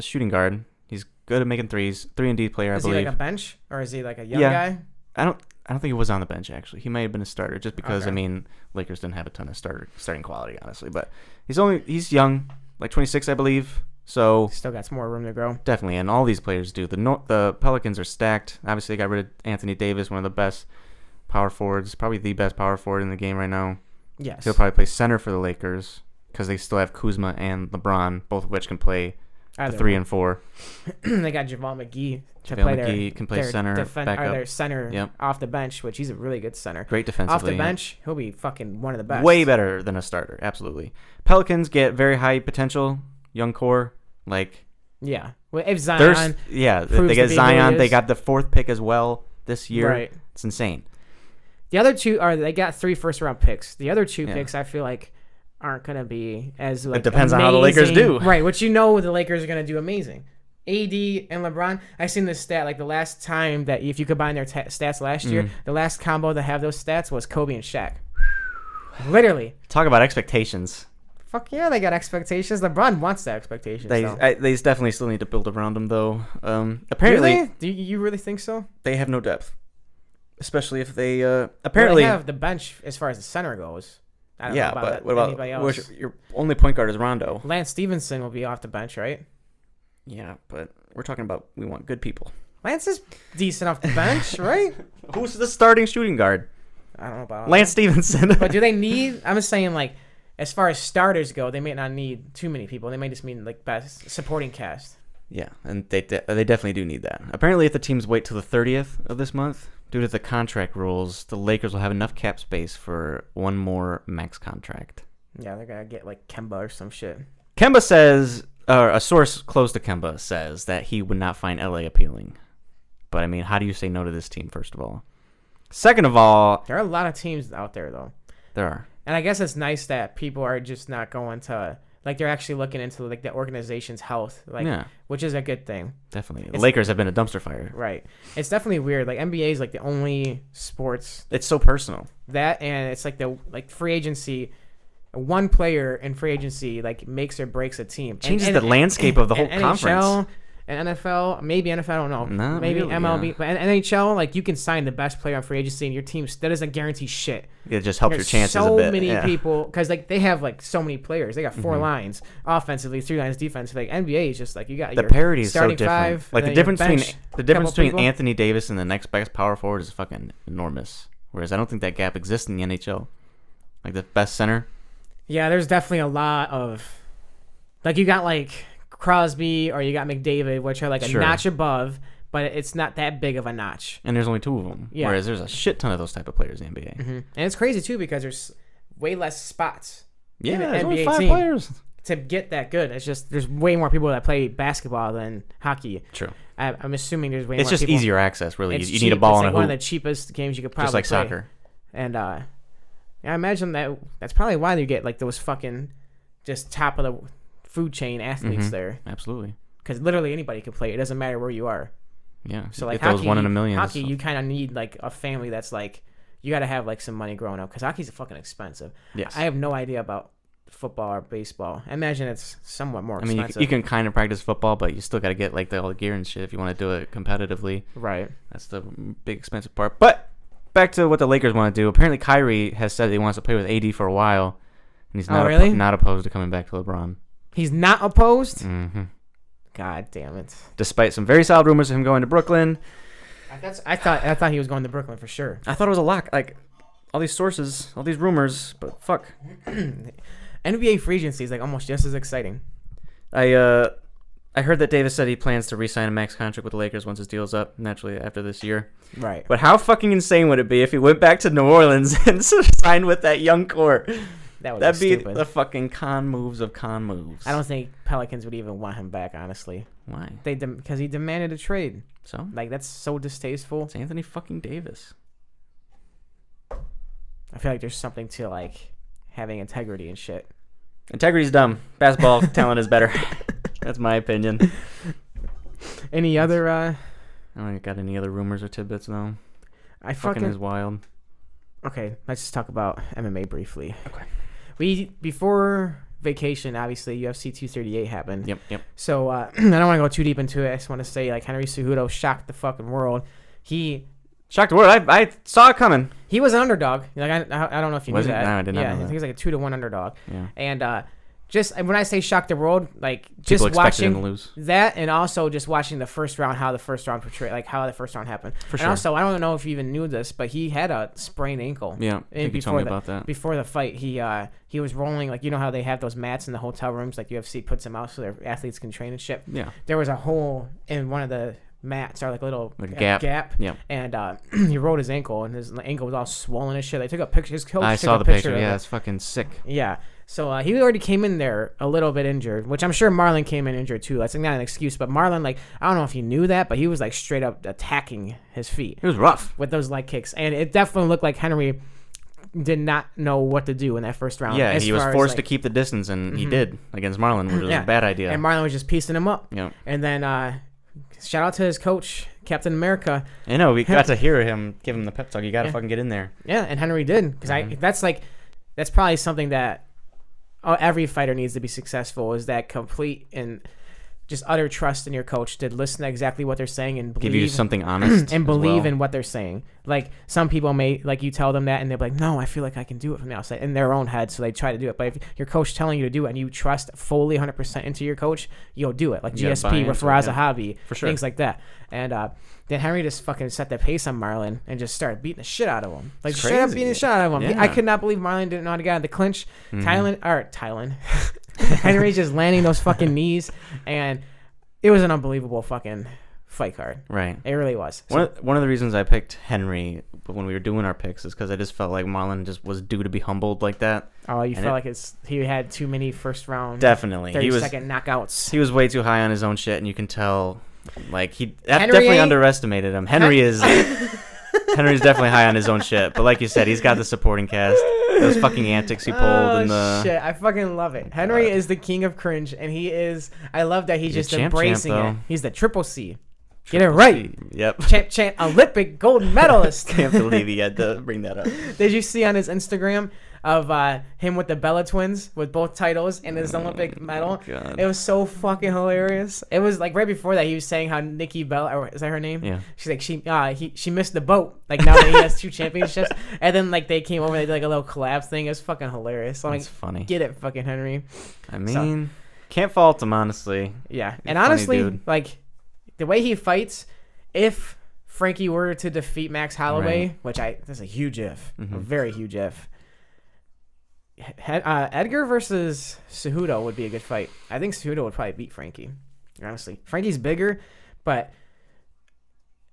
shooting guard. He's Good at making threes. 3-and-D player, I believe. Is he like a bench or is he like a young guy? I don't think he was on the bench actually. He may have been a starter just because Okay. Lakers didn't have a ton of starting quality honestly. But he's young, like 26 I believe. So Still got some more room to grow. definitely, and all these players do. The Pelicans are stacked. Obviously, they got rid of Anthony Davis, one of the best power forwards, probably the best power forward in the game right now. Yes. He'll probably play center for the Lakers because they still have Kuzma and LeBron, both of which can play the 3 and 4. They got JaVale McGee to JaVale play McGee can play center, backup. their center Yep. off the bench, which he's a really good center. Great defensively. Off the yeah. bench, he'll be fucking one of the best. Way better than a starter, absolutely. Pelicans get very high potential, young core. Like, Yeah. Well, if Zion. they proves get to be who Zion. he They is. got the 4th pick as well this year. Right. It's insane. The other two they got 3 first-round picks. The other 2 Yeah. picks, I feel like, aren't going to be as like It depends on how the Lakers amazing. do. Right, which the Lakers are going to do amazing. AD and LeBron, I seen this stat, like the last time that if you combine their stats last year, the last combo to have those stats was Kobe and Shaq. Literally. Talk about expectations. Fuck yeah, they got expectations. LeBron wants that expectation. They definitely still need to build around them, though. Apparently, Really? Do you really think so? they have no depth. Especially if they Well, apparently they have the bench as far as the center goes. I don't know about but what about anybody else. your only point guard is Rondo? Lance Stevenson will be off the bench, right? Yeah, but we're talking about we want good people. Lance is decent off the bench, right? Who's the starting shooting guard? I don't know about Lance Stevenson. But do they need? I'm just saying, like, as far as starters go, they may not need too many people. They may just mean like best supporting cast. Yeah, and they definitely do need that. Apparently, if the teams wait till the 30th of this month, due to the contract rules, the Lakers will have enough cap space for one more max contract. Yeah, they're gonna get like Kemba or some shit. Kemba says, or a source close to Kemba says that he would not find LA appealing. But I mean, how do you say no to this team? First of all, second of all, There are a lot of teams out there though, there are. and I guess it's nice that people are just not going to like they're actually looking into like the organization's health, like Yeah. which is a good thing. Definitely, the It's- Lakers have been a dumpster fire. Right. It's definitely weird. Like NBA is like the only sports It's so personal. that, and it's like the free agency. One player in free agency like makes or breaks a team. Changes the landscape of the whole conference. NHL and NFL, maybe NFL, I don't know. Not Maybe really, MLB, yeah. but NHL, like you can sign the best player on free agency, and your team that doesn't guarantee shit. It just helps your There's chances so a bit. many yeah. people because like they have like so many players. They got 4 lines offensively, 3 lines defensively. Like NBA is just like you got The your parity is so starting different. 5, Like and the then your difference bench, between couple people. Anthony Davis and the next best power forward is fucking enormous. Whereas I don't think that gap exists in the NHL. Like the best center. Yeah, there's definitely a lot of like you got like Crosby or you got McDavid, which are like a Sure. notch above, but it's not that big of a notch. And there's only 2 of them. Yeah. Whereas there's a shit ton of those type of players in the NBA. And it's crazy too because there's way less spots Yeah, in an there's only NBA 5 team players. to get that good. It's just there's way more people that play basketball than hockey. True. I'm assuming there's way It's more just people. easier access, really. It's You need a cheap. ball It's and like a one of hoop. the cheapest games you could probably Just like play. soccer. And yeah, I imagine that's probably why you get like those fucking just top of the food chain athletes there, Absolutely. because literally anybody can play. It doesn't matter where you are. Yeah. So like if there was hockey, 1 in a million. hockey, you kind of need like a family that's like you got to have like some money growing up because hockey's fucking expensive. Yes. I have no idea about football or baseball. I imagine it's somewhat more I mean, expensive. you can kind of practice football, but you still got to get like all the gear and shit if you want to do it competitively. right. That's the big expensive part. But back to what the Lakers want to do. Apparently, Kyrie has said he wants to play with AD for a while, and he's not really? not opposed to coming back to LeBron. He's not opposed. hmm God damn it. Despite some very solid rumors of him going to Brooklyn, I thought he was going to Brooklyn for sure. I thought it was a lock. Like all these sources, all these rumors, but fuck. NBA free agency is like almost just as exciting. I heard that Davis said he plans to re-sign a max contract with the Lakers once his deal's up, naturally after this year. Right. But how fucking insane would it be if he went back to New Orleans and signed with that young core? That'd be stupid. the fucking con moves of con moves. I don't think Pelicans would even want him back, honestly. Why? Because he demanded a trade. So? Like that's so distasteful. It's Anthony fucking Davis. I feel like there's something to like having integrity and shit. Integrity's dumb. Basketball talent is better. That's my opinion. Any other? I don't got any other rumors or tidbits though. I Fucking is wild. Okay, let's just talk about MMA briefly. Okay. Before vacation, obviously UFC 238 happened. Yep. So I don't want to go too deep into it. I just want to say, like, Henry Cejudo shocked the fucking world. He shocked the world. I saw it coming. He was an underdog. Like I don't know if you knew that. No, I did not know I that. think he was like a 2-1 underdog. Yeah. And just when I say shock the world, like People just watching him to lose. that, and also just watching the first round, how the first round portrayed, like how the first round happened. For sure. And also, I don't know if you even knew this, but he had a sprained ankle. Yeah, I think you told me about that. Before the fight, he was rolling, like, you know how they have those mats in the hotel rooms, like UFC puts them out so their athletes can train and shit. Yeah. There was a hole in one of the mats, or like a little gap. Yeah. And he rolled his ankle, and his ankle was all swollen and shit. They took a picture. His coach I took saw a the picture. Yeah, it's fucking sick. Yeah. So he already came in there a little bit injured, which I'm sure Marlon came in injured too. That's not an excuse, but Marlon, like, I don't know if you knew that, but he was like straight up attacking his feet. It was rough with those leg kicks, and it definitely looked like Henry did not know what to do in that first round. Yeah, he was forced to keep the distance, and he did against Marlon, which was a bad idea. And Marlon was just piecing him up. Yeah. And then shout out to his coach, Captain America. I know, we got to hear him give him the pep talk. You got to fucking get in there. Yeah, and Henry did, because that's probably something that every fighter needs to be successful, is that complete and just utter trust in your coach to listen to exactly what they're saying and believe, give you something honest and believe in what they're saying. Like, some people may, like, you tell them that and they're like, no, I feel like I can do it from the outside in their own head, so they try to do it. But if your coach telling you to do it and you trust fully 100% into your coach, you'll do it. Like GSP with Faraz Zahabi, for sure, things like that. And then Henry just fucking set the pace on Marlon and just started beating the shit out of him. Like, straight up beating the shit out of him. Yeah. I could not believe Marlon didn't know how to get out of the clinch. Thailand. Henry just landing those fucking knees, and it was an unbelievable fucking fight card. Right. It really was. So, one of the reasons I picked Henry when we were doing our picks is because I just felt like Marlon just was due to be humbled like that. Oh, you felt like he had too many first round, definitely 30-second knockouts. He was way too high on his own shit, and you can tell, like, he definitely underestimated him. Henry's definitely high on his own shit, but like you said, he's got the supporting cast. Those fucking antics he pulled in the shit, I fucking love it. Henry is the king of cringe, and he is. I love that he's just embracing it. He's the triple C. Get it right. Yep. Champ, Olympic gold medalist. Can't believe he had to bring that up. Did you see on his Instagram of him with the Bella twins with both titles and his Olympic medal? God. It was so fucking hilarious. It was like right before that he was saying how Nikki Bella, or is that her name? Yeah. She's like she missed the boat. Like, now that he has 2 championships, and then like they came over, they did like a little collab thing. It was fucking hilarious. So, that's like, funny. Get it, fucking Henry. I mean, can't fault him, honestly. Yeah, He's and a funny honestly, dude. like, the way he fights, if Frankie were to defeat Max Holloway, which that's a huge if, a very huge if. Edgar versus Cejudo would be a good fight. I think Cejudo would probably beat Frankie. Honestly, Frankie's bigger, but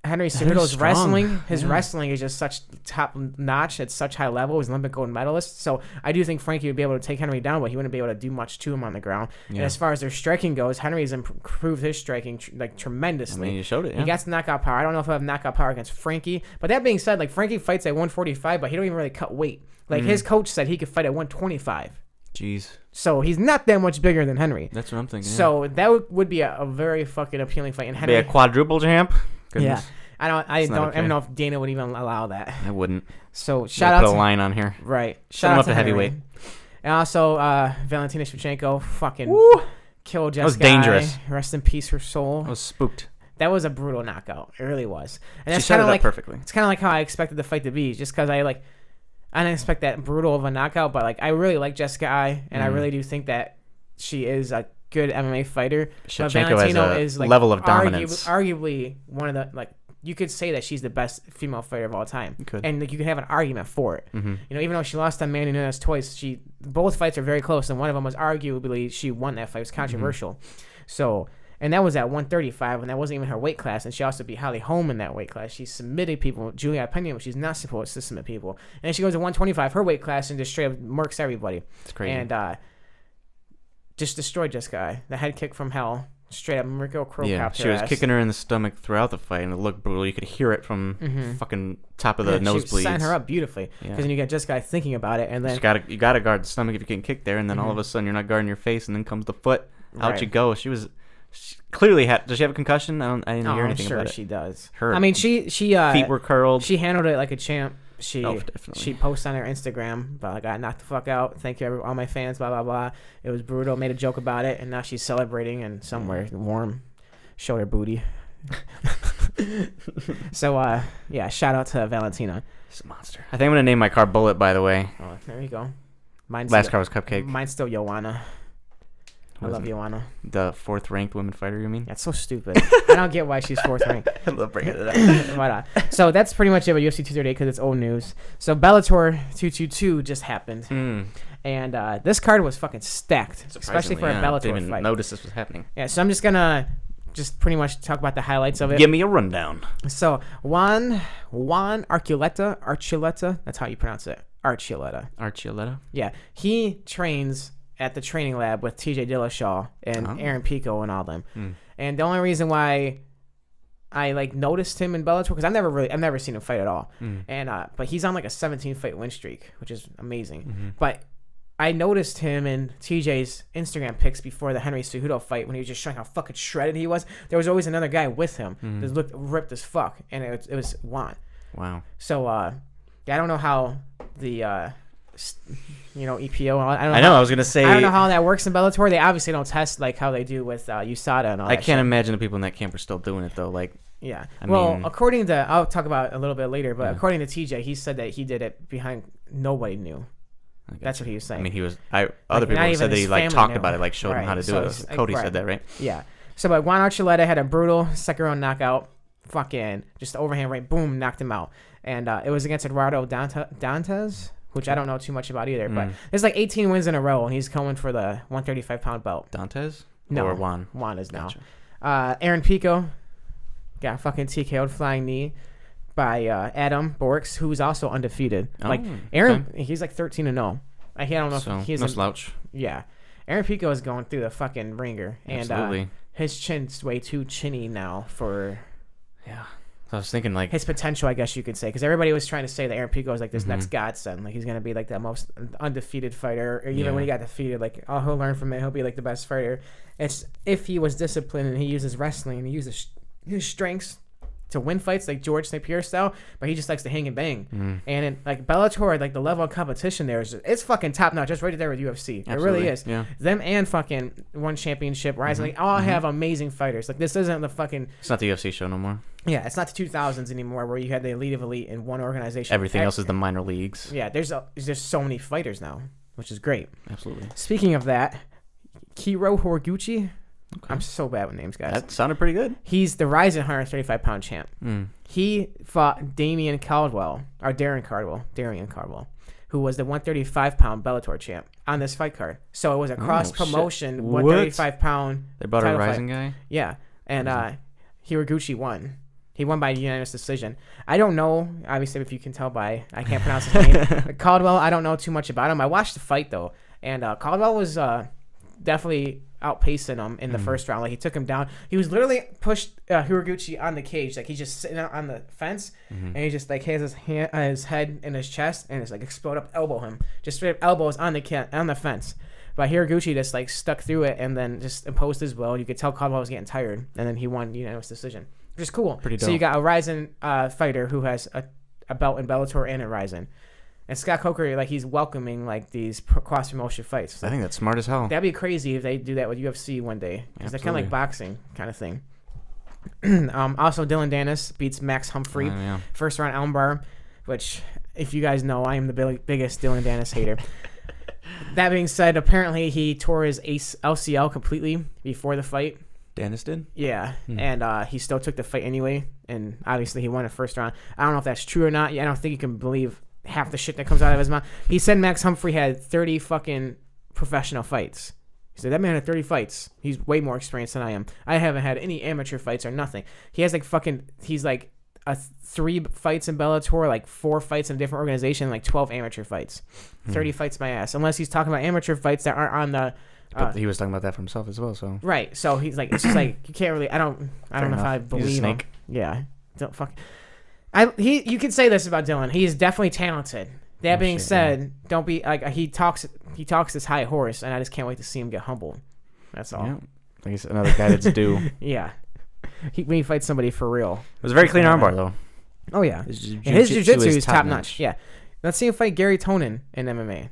Henry Cejudo's wrestling, wrestling is just such top notch at such high level. He's an Olympic gold medalist, so I do think Frankie would be able to take Henry down, but he wouldn't be able to do much to him on the ground. Yeah. And as far as their striking goes, Henry's improved his striking tremendously. I mean, you showed it. Yeah. He got some knockout power. I don't know if he'll have knockout power against Frankie, but that being said, like, Frankie fights at 145, but he don't even really cut weight. Like, his coach said he could fight at 125. Jeez. So he's not that much bigger than Henry. That's what I'm thinking. So that would be a very fucking appealing fight. And Henry, be a quadruple champ. Goodness. Yeah. I don't even know if Dana would even allow that. I wouldn't. So shout out to put a line on here. Right. Shout out to heavyweight. And also Valentina Shevchenko fucking killed Jessica. That was dangerous. Rest in peace, her soul. I was spooked. That was a brutal knockout. It really was. And she set it up perfectly. It's kind of like how I expected the fight to be, just because I didn't expect that brutal of a knockout, but like, I really like Jessica Ai, and I really do think that she is a good MMA fighter. Shevchenko has a level of dominance. Arguably one of the, like, you could say that she's the best female fighter of all time. You could. And like, you could have an argument for it. You know, even though she lost on Manny Nunes twice, both fights are very close, and one of them was arguably she won that fight. It was controversial. So, and that was at 135, and that wasn't even her weight class. And she also beat Holly Holm in that weight class. She submitted people. Julia Pena, she's not supposed to submit people. And then she goes to 125, her weight class, and just straight up murks everybody. It's crazy. And just destroyed Jessica Ai. The head kick from hell. Straight up, Mirko Crow yeah, she was kicking her in the stomach throughout the fight, and it looked brutal. You could hear it from fucking top of the nosebleeds. She was setting her up beautifully, because then you get Jessica Ai thinking about it, and then you gotta guard the stomach if you're getting kicked there, and then all of a sudden you're not guarding your face, and then comes the foot. Out you go. She clearly had. Does she have a concussion? I didn't hear anything about it. I'm sure she does. Her I mean, she feet were curled. She handled it like a champ. she definitely. she posts on her Instagram, but I got knocked the fuck out. Thank you, all my fans. Blah blah blah. It was brutal. Made a joke about it, and now she's celebrating and somewhere warm, showed her booty. So yeah, shout out to Valentina. She's a monster. I think I'm gonna name my car Bullet. By the way, Oh, there you go. Mine's last still, car was Cupcake. Mine's still Joanna. I love Joanna. The 4th ranked women fighter, you mean? That's so stupid. I don't get why she's 4th ranked. I love bringing it up. Why not? So that's pretty much it with UFC 238 because it's old news. So Bellator 222 just happened. And this card was fucking stacked, especially for a Bellator didn't even fight. notice this was happening. Yeah, so I'm just gonna pretty much talk about the highlights of it. Give me a rundown. So Juan Archuleta, that's how you pronounce it. Archuleta. Yeah, he trains at the training lab with TJ Dillashaw and Aaron Pico and all them. And the only reason why I noticed him in Bellator because I've never seen him fight at all. And but he's on like a 17 fight win streak, which is amazing. But I noticed him in TJ's Instagram pics before the Henry Cejudo fight when he was just showing how fucking shredded he was. There was always another guy with him that looked ripped as fuck, and it was Juan. Wow. So yeah, I don't know how the EPO. I know. I was gonna say. I don't know how that works in Bellator. They obviously don't test like how they do with USADA and all that. I can't imagine the people in that camp are still doing it though. Like. Yeah. I mean, according to I'll talk about it a little bit later, but according to TJ, he said that he did it behind nobody knew. That's what he was saying. I mean, other people said that he talked about it, showed him how to do it. Cody said that, right? Yeah. So, but Juan Archuleta had a brutal second round knockout. Fucking just overhand right, boom, knocked him out. And it was against Eduardo Dantes, which I don't know too much about either. But there's 18 wins in a row, and he's coming for the 135-pound belt. Dantes? No, or Juan? Juan is now. Gotcha. Aaron Pico got fucking TKO'd flying knee by Adam Borks, who's also undefeated. Aaron, he's 13-0. I don't know if he's no slouch. Yeah, Aaron Pico is going through the fucking ringer, Absolutely. And his chin's way too chinny now for. Yeah, so I was thinking his potential, I guess you could say, because everybody was trying to say that Aaron Pico is this next godsend, he's gonna be the most undefeated fighter, or even when he got defeated, he'll learn from it, he'll be the best fighter. It's if he was disciplined and he uses wrestling and he uses his strengths to win fights like George St. Pierre style, but he just likes to hang and bang. And in Bellator, the level of competition there it's fucking top notch. Just right there with UFC. Absolutely. It really is. Yeah. Them and fucking one championship Rising all have amazing fighters. This isn't the fucking. It's not the UFC show no more. Yeah, it's not the 2000s anymore where you had the elite of elite in one organization. Everything else is the minor leagues. Yeah, there's so many fighters now, which is great. Absolutely. Speaking of that, Kiro Horiguchi. Okay. I'm so bad with names, guys. That sounded pretty good. He's the Rising 135-pound champ. He fought Darian Caldwell, who was the 135-pound Bellator champ on this fight card. So it was a cross-promotion 135-pound. They brought a Rising guy? Yeah. And Horiguchi won. He won by unanimous decision. I don't know, obviously, if you can tell by I can't pronounce his name. Caldwell, I don't know too much about him. I watched the fight, though. And Caldwell was definitely outpacing him in the first round. He took him down. He was literally pushed Horiguchi on the cage. He's just sitting on the fence, and he just has his head in his chest, and it's explode up, elbow him. Just straight up elbows on the fence. But Horiguchi just stuck through it and then just imposed his will. You could tell Caldwell was getting tired, and then he won unanimous decision, which is cool. Pretty dope. So you got a Rising fighter who has a belt in Bellator and a Rising. And Scott Coker, he's welcoming these cross promotion fights. I think that's smart as hell. That'd be crazy if they do that with UFC one day, because they're kind of like boxing kind of thing. Also, Dylan Dennis beats Max Humphrey first round armbar, which, if you guys know, I am the biggest Dylan Dennis hater. That being said, apparently he tore his LCL completely before the fight. Dennis did? Yeah, and he still took the fight anyway, and obviously he won the first round. I don't know if that's true or not. I don't think you can believe half the shit that comes out of his mouth. He said Max Humphrey had 30 fucking professional fights. He said that man had 30 fights. He's way more experienced than I am. I haven't had any amateur fights or nothing. He has he's 3 fights in Bellator, 4 fights in a different organization, 12 amateur fights. 30 fights my ass. Unless he's talking about amateur fights that aren't on the. But he was talking about that for himself as well, so. Right. So he's it's just you can't really. I don't know if I believe him. Yeah. Don't fuck. You could say this about Dylan. He is definitely talented. That being said, don't be he talks this high horse, and I just can't wait to see him get humbled. That's all. Yeah. He's another guy that's due. Yeah. When he fights somebody for real. It was a very clean armbar, though. Oh yeah, His his jiu-jitsu is top notch. Yeah, let's see him fight Gary Tonin in MMA.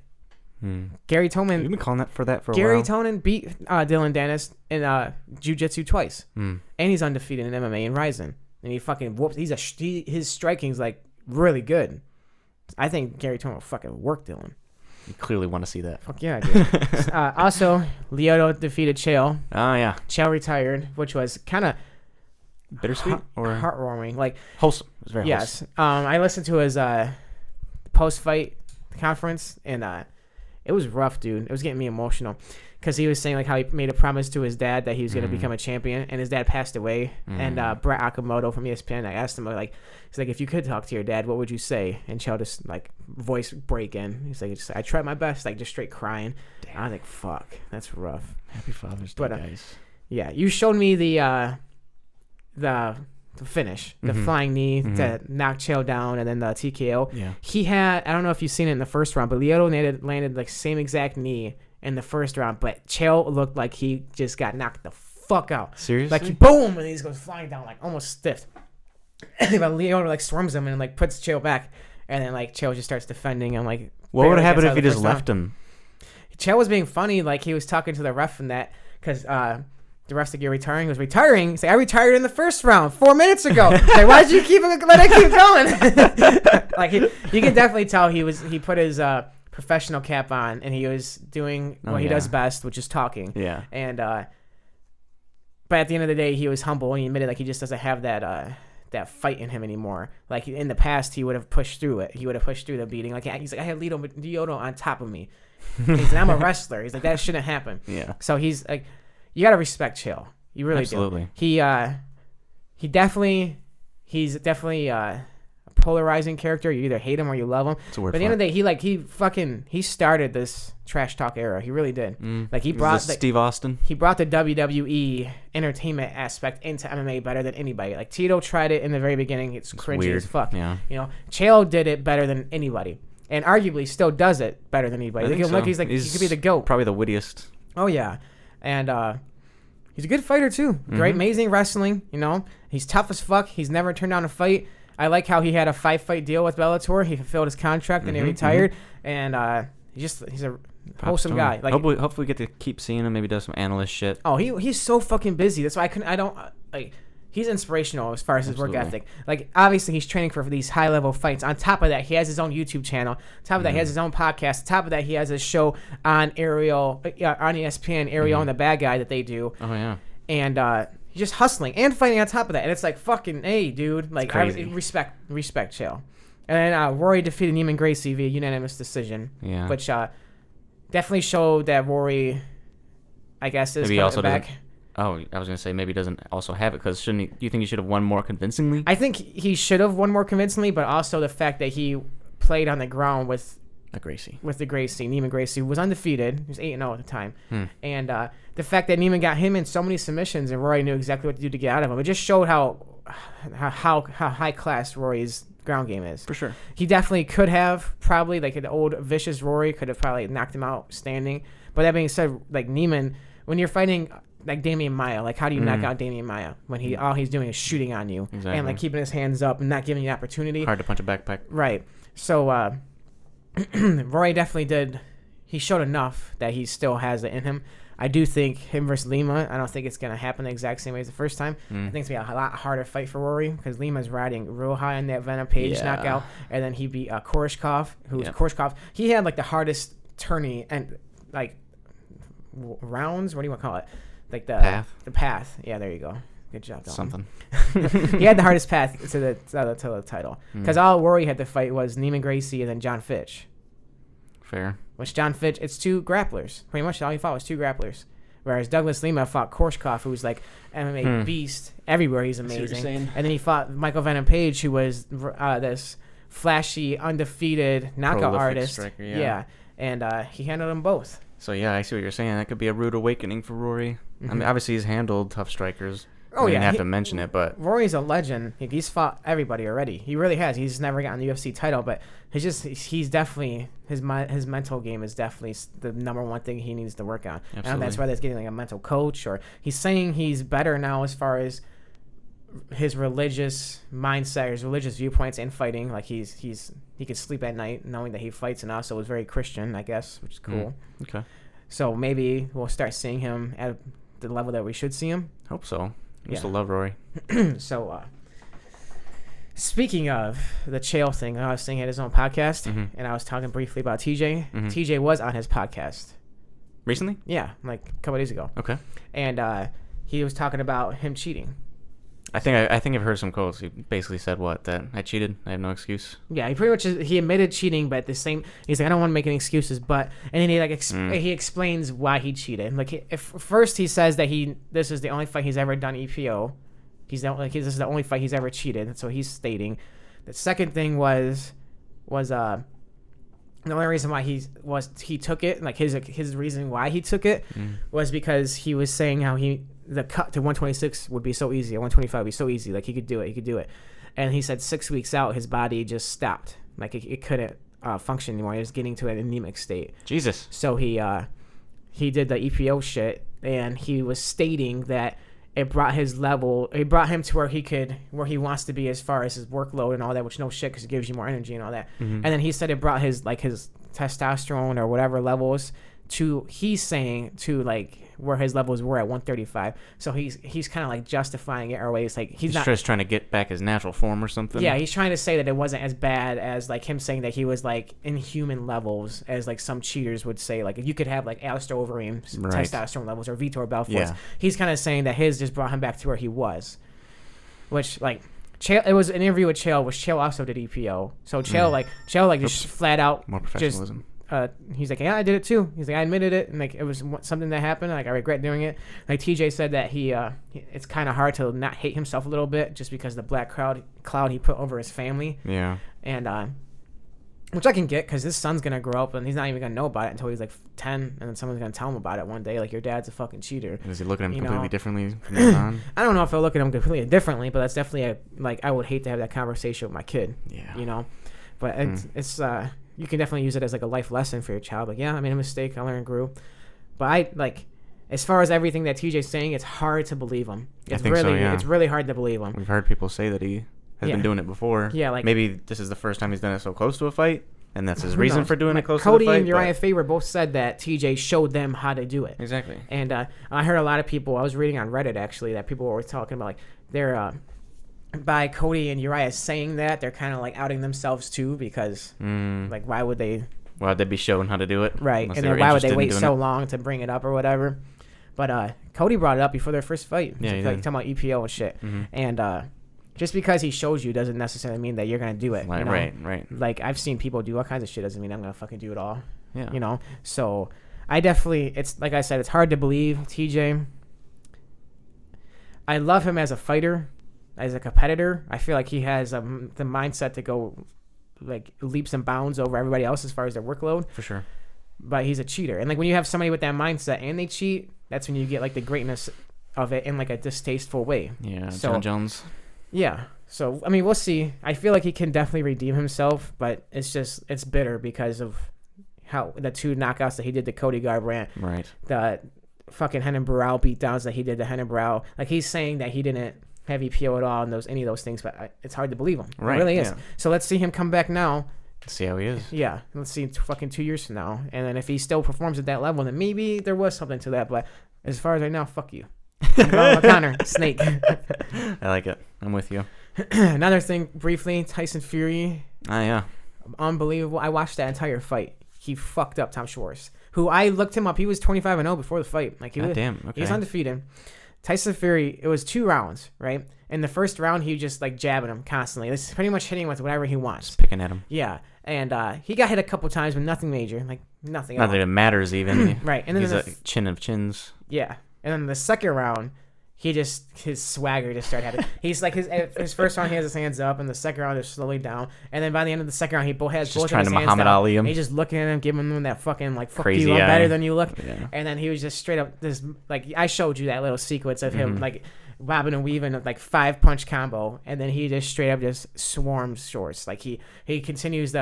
Gary Tonin. You've been calling that for a while. Gary Tonin beat Dylan Dennis in jiu-jitsu twice, and he's undefeated in MMA in Ryzen, and he fucking whoops. His striking's like really good. I think Gary Tonin will fucking work Dylan. You clearly want to see that. Fuck yeah, dude. Also, Lyoto defeated Chael. Oh yeah. Chael retired, which was kind of bittersweet or heartwarming, like wholesome. It was very wholesome. I listened to his post-fight conference, and it was rough, dude. It was getting me emotional because he was saying like how he made a promise to his dad that he was going to become a champion, and his dad passed away. And Brett Okamoto from ESPN, I asked him like, he's like, if you could talk to your dad, what would you say? And Chael just like voice breaking. He's like, I tried my best, like just straight crying. I was like, fuck, that's rough. Happy Father's Day, guys. Yeah, you showed me the finish, the flying knee that knocked Chael down, and then the TKO. Yeah. He had, I don't know if you've seen it in the first round, but Lyoto landed like same exact knee in the first round, but Chael looked like he just got knocked the fuck out. Seriously? Like boom, and he just goes flying down like almost stiff. But Lyoto like swarms him and like puts Chael back, and then like Chael just starts defending and like. What would have happened if he just left him? Chael was being funny, like he was talking to the ref and that, because the ref's like, you're retiring? He was retiring. He's like, I retired in the first round 4 minutes ago. Like, why did you let it keep going? Like, you can definitely tell he put his professional cap on, and he was doing what he does best, which is talking. Yeah. And but at the end of the day, he was humble, and he admitted like he just doesn't have that fight in him anymore. Like in the past, he would have pushed through it. He would have pushed through the beating. Like he's like, I had Lyoto on top of me. He's like, I'm a wrestler. He's like, that shouldn't happen. Yeah. So he's like, you gotta respect Chael. You really Absolutely. do. He's definitely a polarizing character. You either hate him or you love him. But at the end of the day, he started this trash talk era. He really did. Like he brought Steve Austin. He brought the WWE entertainment aspect into MMA better than anybody. Like Tito tried it in the very beginning. It's cringy weird. as fuck. Yeah. You know, Chael did it better than anybody, and arguably still does it better than anybody. He could be the GOAT. Probably the wittiest. Oh yeah, and he's a good fighter too. Great, amazing wrestling. You know, he's tough as fuck. He's never turned down a fight. I like how he had a 5-fight deal with Bellator. He fulfilled his contract and he retired. And he's a wholesome guy. Like hopefully we get to keep seeing him. Maybe does some analyst shit. Oh, he's so fucking busy. That's why he's inspirational as far as his work ethic. Like obviously he's training for these high level fights. On top of that, he has his own YouTube channel. On top of that, he has his own podcast. On top of that, he has a show on Ariel on ESPN, Ariel and the Bad Guy that they do. Oh yeah. And he's just hustling and fighting on top of that. And it's like fucking dude. Like I respect Chael. And then Rory defeated Neiman Gracie via unanimous decision. Yeah. Which definitely showed that Rory, I guess, is coming back. Oh, I was gonna say maybe he doesn't also have it because shouldn't he? Do you think he should have won more convincingly? I think he should have won more convincingly, but also the fact that he played on the ground with the Gracie, Neiman Gracie, who was undefeated. He was 8-0 at the time, and the fact that Neiman got him in so many submissions and Rory knew exactly what to do to get out of him. It just showed how high class Rory's ground game is. For sure, he definitely could have probably like an old vicious Rory could have probably knocked him out standing. But that being said, like Neiman, when you're fighting like Damian Maia, like how do you knock out Damian Maia when all he's doing is shooting on you and like keeping his hands up and not giving you an opportunity? Hard to punch a backpack. Right. So Roy definitely did. He showed enough that he still has it in him. I do think him versus Lima, I don't think it's going to happen the exact same way as the first time. I think it's going to be a lot harder fight for Rory because Lima's riding real high on that Venom Page knockout. And then he beat Koreshkov, Koreshkov. He had like the hardest tourney and like rounds. What do you want to call it? Like the path. Yeah, there you go. Good job, Dalton. Something. He had the hardest path to the title because all Rory had to fight was Neiman Gracie and then John Fitch. Fair. Which John Fitch, it's two grapplers. Pretty much all he fought was two grapplers. Whereas Douglas Lima fought Koreshkov, who's like MMA beast. Everywhere he's amazing. And then he fought Michael Venom Page, who was this flashy, undefeated knockout prolific artist. Striker, yeah. And he handled them both. So yeah, I see what you're saying. That could be a rude awakening for Rory. I mean, obviously he's handled tough strikers. Oh, I didn't have to mention it, but Rory's a legend. He's fought everybody already. He really has. He's never gotten the UFC title, but he's definitely his mental game is definitely the number one thing he needs to work on. Absolutely. And that's why he's getting like a mental coach, or he's saying he's better now as far as his religious mindset, his religious viewpoints in fighting. Like he could sleep at night knowing that he fights and also is very Christian, I guess, which is cool. Okay. So maybe we'll start seeing him at the level that we should see him. Hope so. I used to love Rory. So, speaking of the Chael thing, I was saying he had his own podcast, and I was talking briefly about TJ. TJ was on his podcast. Recently? Yeah, like a couple days ago. Okay. And he was talking about him cheating. I think I've heard some quotes. He basically said that I cheated. I have no excuse. Yeah, he pretty much he admitted cheating, but he's like, I don't want to make any excuses, but and then he he explains why he cheated. Like first he says that this is the only fight he's ever done EPO. This is the only fight he's ever cheated. So he's stating. The second thing was the only reason why he took it, like his reason why he took it was because he was saying how the cut to 126 would be so easy, at 125 would be so easy, like he could do it. And he said 6 weeks out, his body just stopped, like it couldn't function anymore. He was getting to an anemic state. Jesus. So he did the EPO shit, and he was stating that it brought him to where he wants to be as far as his workload and all that, which no shit, because it gives you more energy and all that. And then he said it brought his testosterone or whatever levels to like where his levels were at 135. So he's kind of like justifying it, or ways like he's not just trying to get back his natural form or something. Yeah, he's trying to say that it wasn't as bad as like him saying that he was like in human levels, as like some cheaters would say, like you could have like Alistair Overeem's testosterone levels or Vitor Belfort's. Yeah. He's kind of saying that his just brought him back to where he was, which like Chael, it was an interview with Chael, which Chael also did EPO. So Chael just flat out more professionalism. He's like, yeah, I did it too. He's like, I admitted it, and like it was something that happened. Like I regret doing it. Like TJ said that it's kind of hard to not hate himself a little bit just because the black cloud he put over his family. Yeah. And which I can get, because his son's gonna grow up and he's not even gonna know about it until he's like 10, and then someone's gonna tell him about it one day. Like, your dad's a fucking cheater. Is he looking at him completely differently from then on? I don't know if I'll look at him completely differently, but that's definitely I would hate to have that conversation with my kid. Yeah. But it's you can definitely use it as like a life lesson for your child. Like, yeah, I made a mistake, I learned and grew. But as far as everything that TJ's saying, it's hard to believe him. I think so, yeah. It's really hard to believe him. We've heard people say that he has been doing it before. Yeah, like maybe this is the first time he's done it so close to a fight, and that's his reason for doing it close Cody to the fight. and Uriah Faber both said that TJ showed them how to do it. Exactly. And I heard a lot of people, I was reading on Reddit actually, that people were talking about like they're by Cody and Uriah saying that, they're kind of like outing themselves too, because like why would they be shown how to do it? Right. And then why would they wait so long to bring it up or whatever? But Cody brought it up before their first fight. Yeah, like talking about EPO and shit. And just because he shows you doesn't necessarily mean that you're gonna do it. Right. Like, I've seen people do all kinds of shit. Doesn't mean I'm gonna fucking do it all. Yeah. So I definitely, it's like I said, it's hard to believe TJ. I love him as a fighter, as a competitor. I feel like he has the mindset to go like leaps and bounds over everybody else as far as their workload. For sure. But he's a cheater. And like when you have somebody with that mindset and they cheat, that's when you get like the greatness of it in like a distasteful way. Yeah, so, John Jones. Yeah. So, I mean, we'll see. I feel like he can definitely redeem himself, but it's bitter because of how the two knockouts that he did to Cody Garbrandt. Right. The fucking Henan Barao beatdowns that he did to Henan Barao. Like, he's saying that he didn't have EPO at all and any of those things, but it's hard to believe him. Right. It really is. Yeah. So let's see him come back now. See how he is. Yeah. Let's see fucking 2 years from now. And then if he still performs at that level, then maybe there was something to that. But as far as right now, fuck you. Connor, snake. I like it. I'm with you. Another thing, briefly, Tyson Fury. Yeah. Unbelievable. I watched that entire fight. He fucked up Tom Schwartz, who I looked him up. He was 25-0 before the fight. Like, he was undefeated. Tyson Fury, it was 2 rounds, right? In the first round, he just like jabbing him constantly. This is pretty much hitting with whatever he wants. Just picking at him. Yeah. And he got hit a couple times, but nothing major. Like, nothing. Not that it matters even. Right. And then he's a chin of chins. Yeah. And then the second round, his swagger just started happening. He's like, his first round, he has his hands up, and the second round is slowly down. And then by the end of the second round, he has both of his hands down. Muhammad Ali him. He's just looking at him, giving him that fucking, like, fuck crazy you, I'm eye. better than you look. Yeah. And then he was just straight up, this, like, I showed you that little sequence of him, like, bobbing and weaving, like, 5-punch combo. And then he just straight up just swarms Schwartz. Like, he continues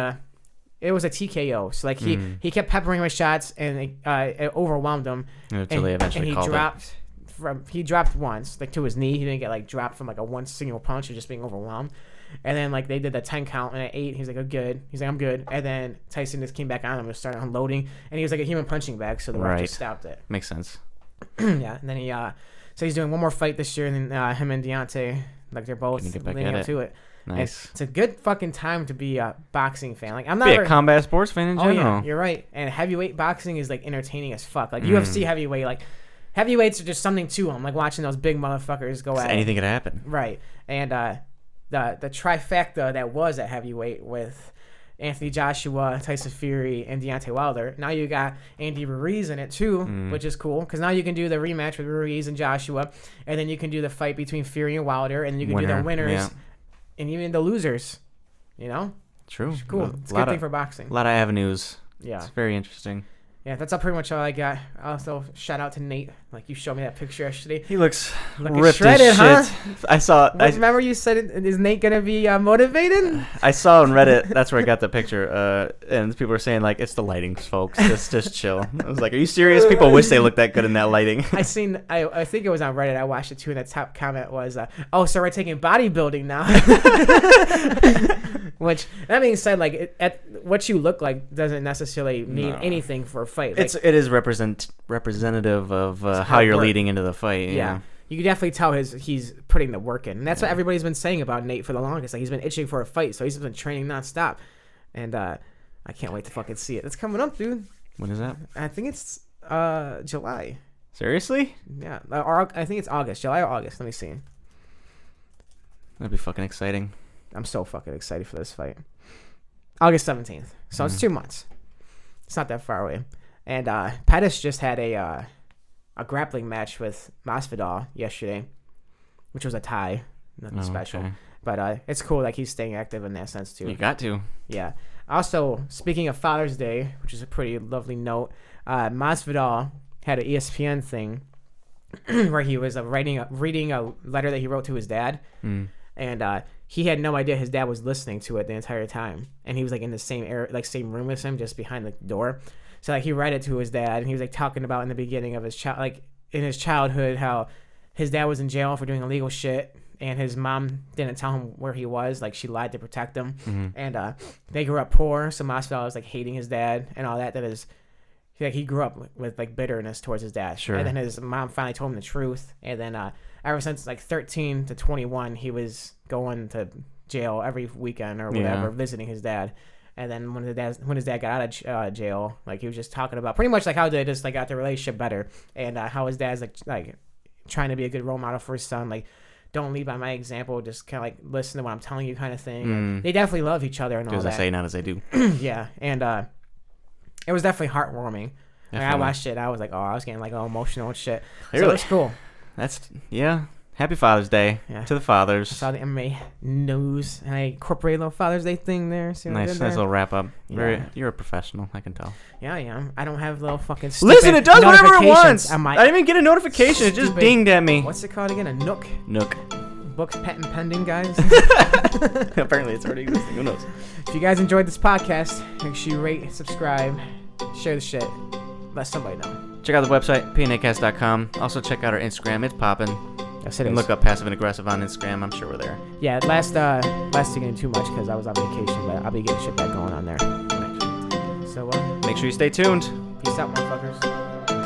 it was a TKO. So, like, he kept peppering with shots, and it overwhelmed him. Until they eventually called it. he dropped once, like to his knee. He didn't get like dropped from like a one single punch or just being overwhelmed. And then like they did the 10 count, and at 8, he's like, "I'm good." He's like, "I'm good." And then Tyson just came back on him and started unloading, and he was like a human punching bag, so the ref just stopped it. Makes sense. Yeah, and then so he's doing one more fight this year, and then him and Deontay, like they're both leading up to it. Nice. It's a good fucking time to be a boxing fan. Like I'm not be a combat sports fan in general. Oh yeah, you're right. And heavyweight boxing is like entertaining as fuck. Like UFC heavyweight, like heavyweights are just something to them. Like watching those big motherfuckers go at anything could happen. Right. And the trifecta that was at heavyweight with Anthony Joshua, Tyson Fury, and Deontay Wilder. Now you got Andy Ruiz in it too, which is cool because now you can do the rematch with Ruiz and Joshua, and then you can do the fight between Fury and Wilder, and then you can do the winners. Yeah. And even the losers, you know? True. It's cool. It's a good thing for boxing. A lot of avenues. Yeah. It's very interesting. Yeah, that's pretty much all I got. Also, shout out to Nate. Like, you showed me that picture yesterday. He looks looking ripped shredded, as shit. huh? I saw... Remember you said, is Nate going to be motivated? I saw on Reddit, that's where I got the picture, and people were saying, like, it's the lighting, folks. Just chill. I was like, are you serious? People wish they looked that good in that lighting. I think it was on Reddit. I watched it, too, and the top comment was, oh, so we're taking bodybuilding now. Which, that being said, like, what you look like doesn't necessarily mean anything for a fight. Like, it is representative of how you're leading into the fight. Yeah. You can definitely tell he's putting the work in. And that's what everybody's been saying about Nate for the longest. Like, he's been itching for a fight, so he's been training nonstop. And I can't wait to fucking see it. It's coming up, dude. When is that? I think it's July. Seriously? Yeah. Or I think it's August. July or August. Let me see. That'd be fucking exciting. I'm so fucking excited for this fight. August 17th. So it's 2 months. It's not that far away. And Pettis just had a grappling match with Masvidal yesterday, which was a tie. Nothing special. Okay. But it's cool. Like, he's staying active in that sense, too. You got to. Yeah. Also, speaking of Father's Day, which is a pretty lovely note, Masvidal had an ESPN thing where he was reading a letter that he wrote to his dad. And he had no idea his dad was listening to it the entire time, and he was like in the same same room as him, just behind the door. So like he read it to his dad, and he was like talking about in the beginning of his in his childhood how his dad was in jail for doing illegal shit, and his mom didn't tell him where he was. Like, she lied to protect him, and they grew up poor. So Masvidal was like hating his dad and all that. That is, he grew up with like bitterness towards his dad. Sure. And then his mom finally told him the truth, and then ever since like 13 to 21, he was going to jail every weekend or whatever, visiting his dad. And then when his dad got out of jail, like, he was just talking about pretty much like how they just like got their relationship better, and how his dad's like trying to be a good role model for his son. Like, don't lead by my example, just kind of like listen to what I'm telling you, kind of thing. They definitely love each other and all that. As I say, not as I do. Yeah, and it was definitely heartwarming. Like, I watched it, I was like, I was getting like all emotional and shit. Clearly. So it's cool. Happy Father's Day to the fathers. I saw the MMA news, and I incorporated a little Father's Day thing there. Nice little wrap up. Yeah. You're a professional, I can tell. Yeah, I am. I don't have little fucking Listen, it does whatever it wants. I didn't even get a notification. It just dinged at me. What's it called again? A Nook? Nook. Books patent pending, guys. Apparently it's already existing. Who knows? If you guys enjoyed this podcast, make sure you rate, subscribe, share the shit. Let somebody know. Check out the website, pnacast.com. Also check out our Instagram. It's popping. Yes, it is. Look up Passive and Aggressive on Instagram. I'm sure we're there. Yeah, last week didn't too much because I was on vacation, but I'll be getting shit back going on there. So make sure you stay tuned. Peace out, motherfuckers.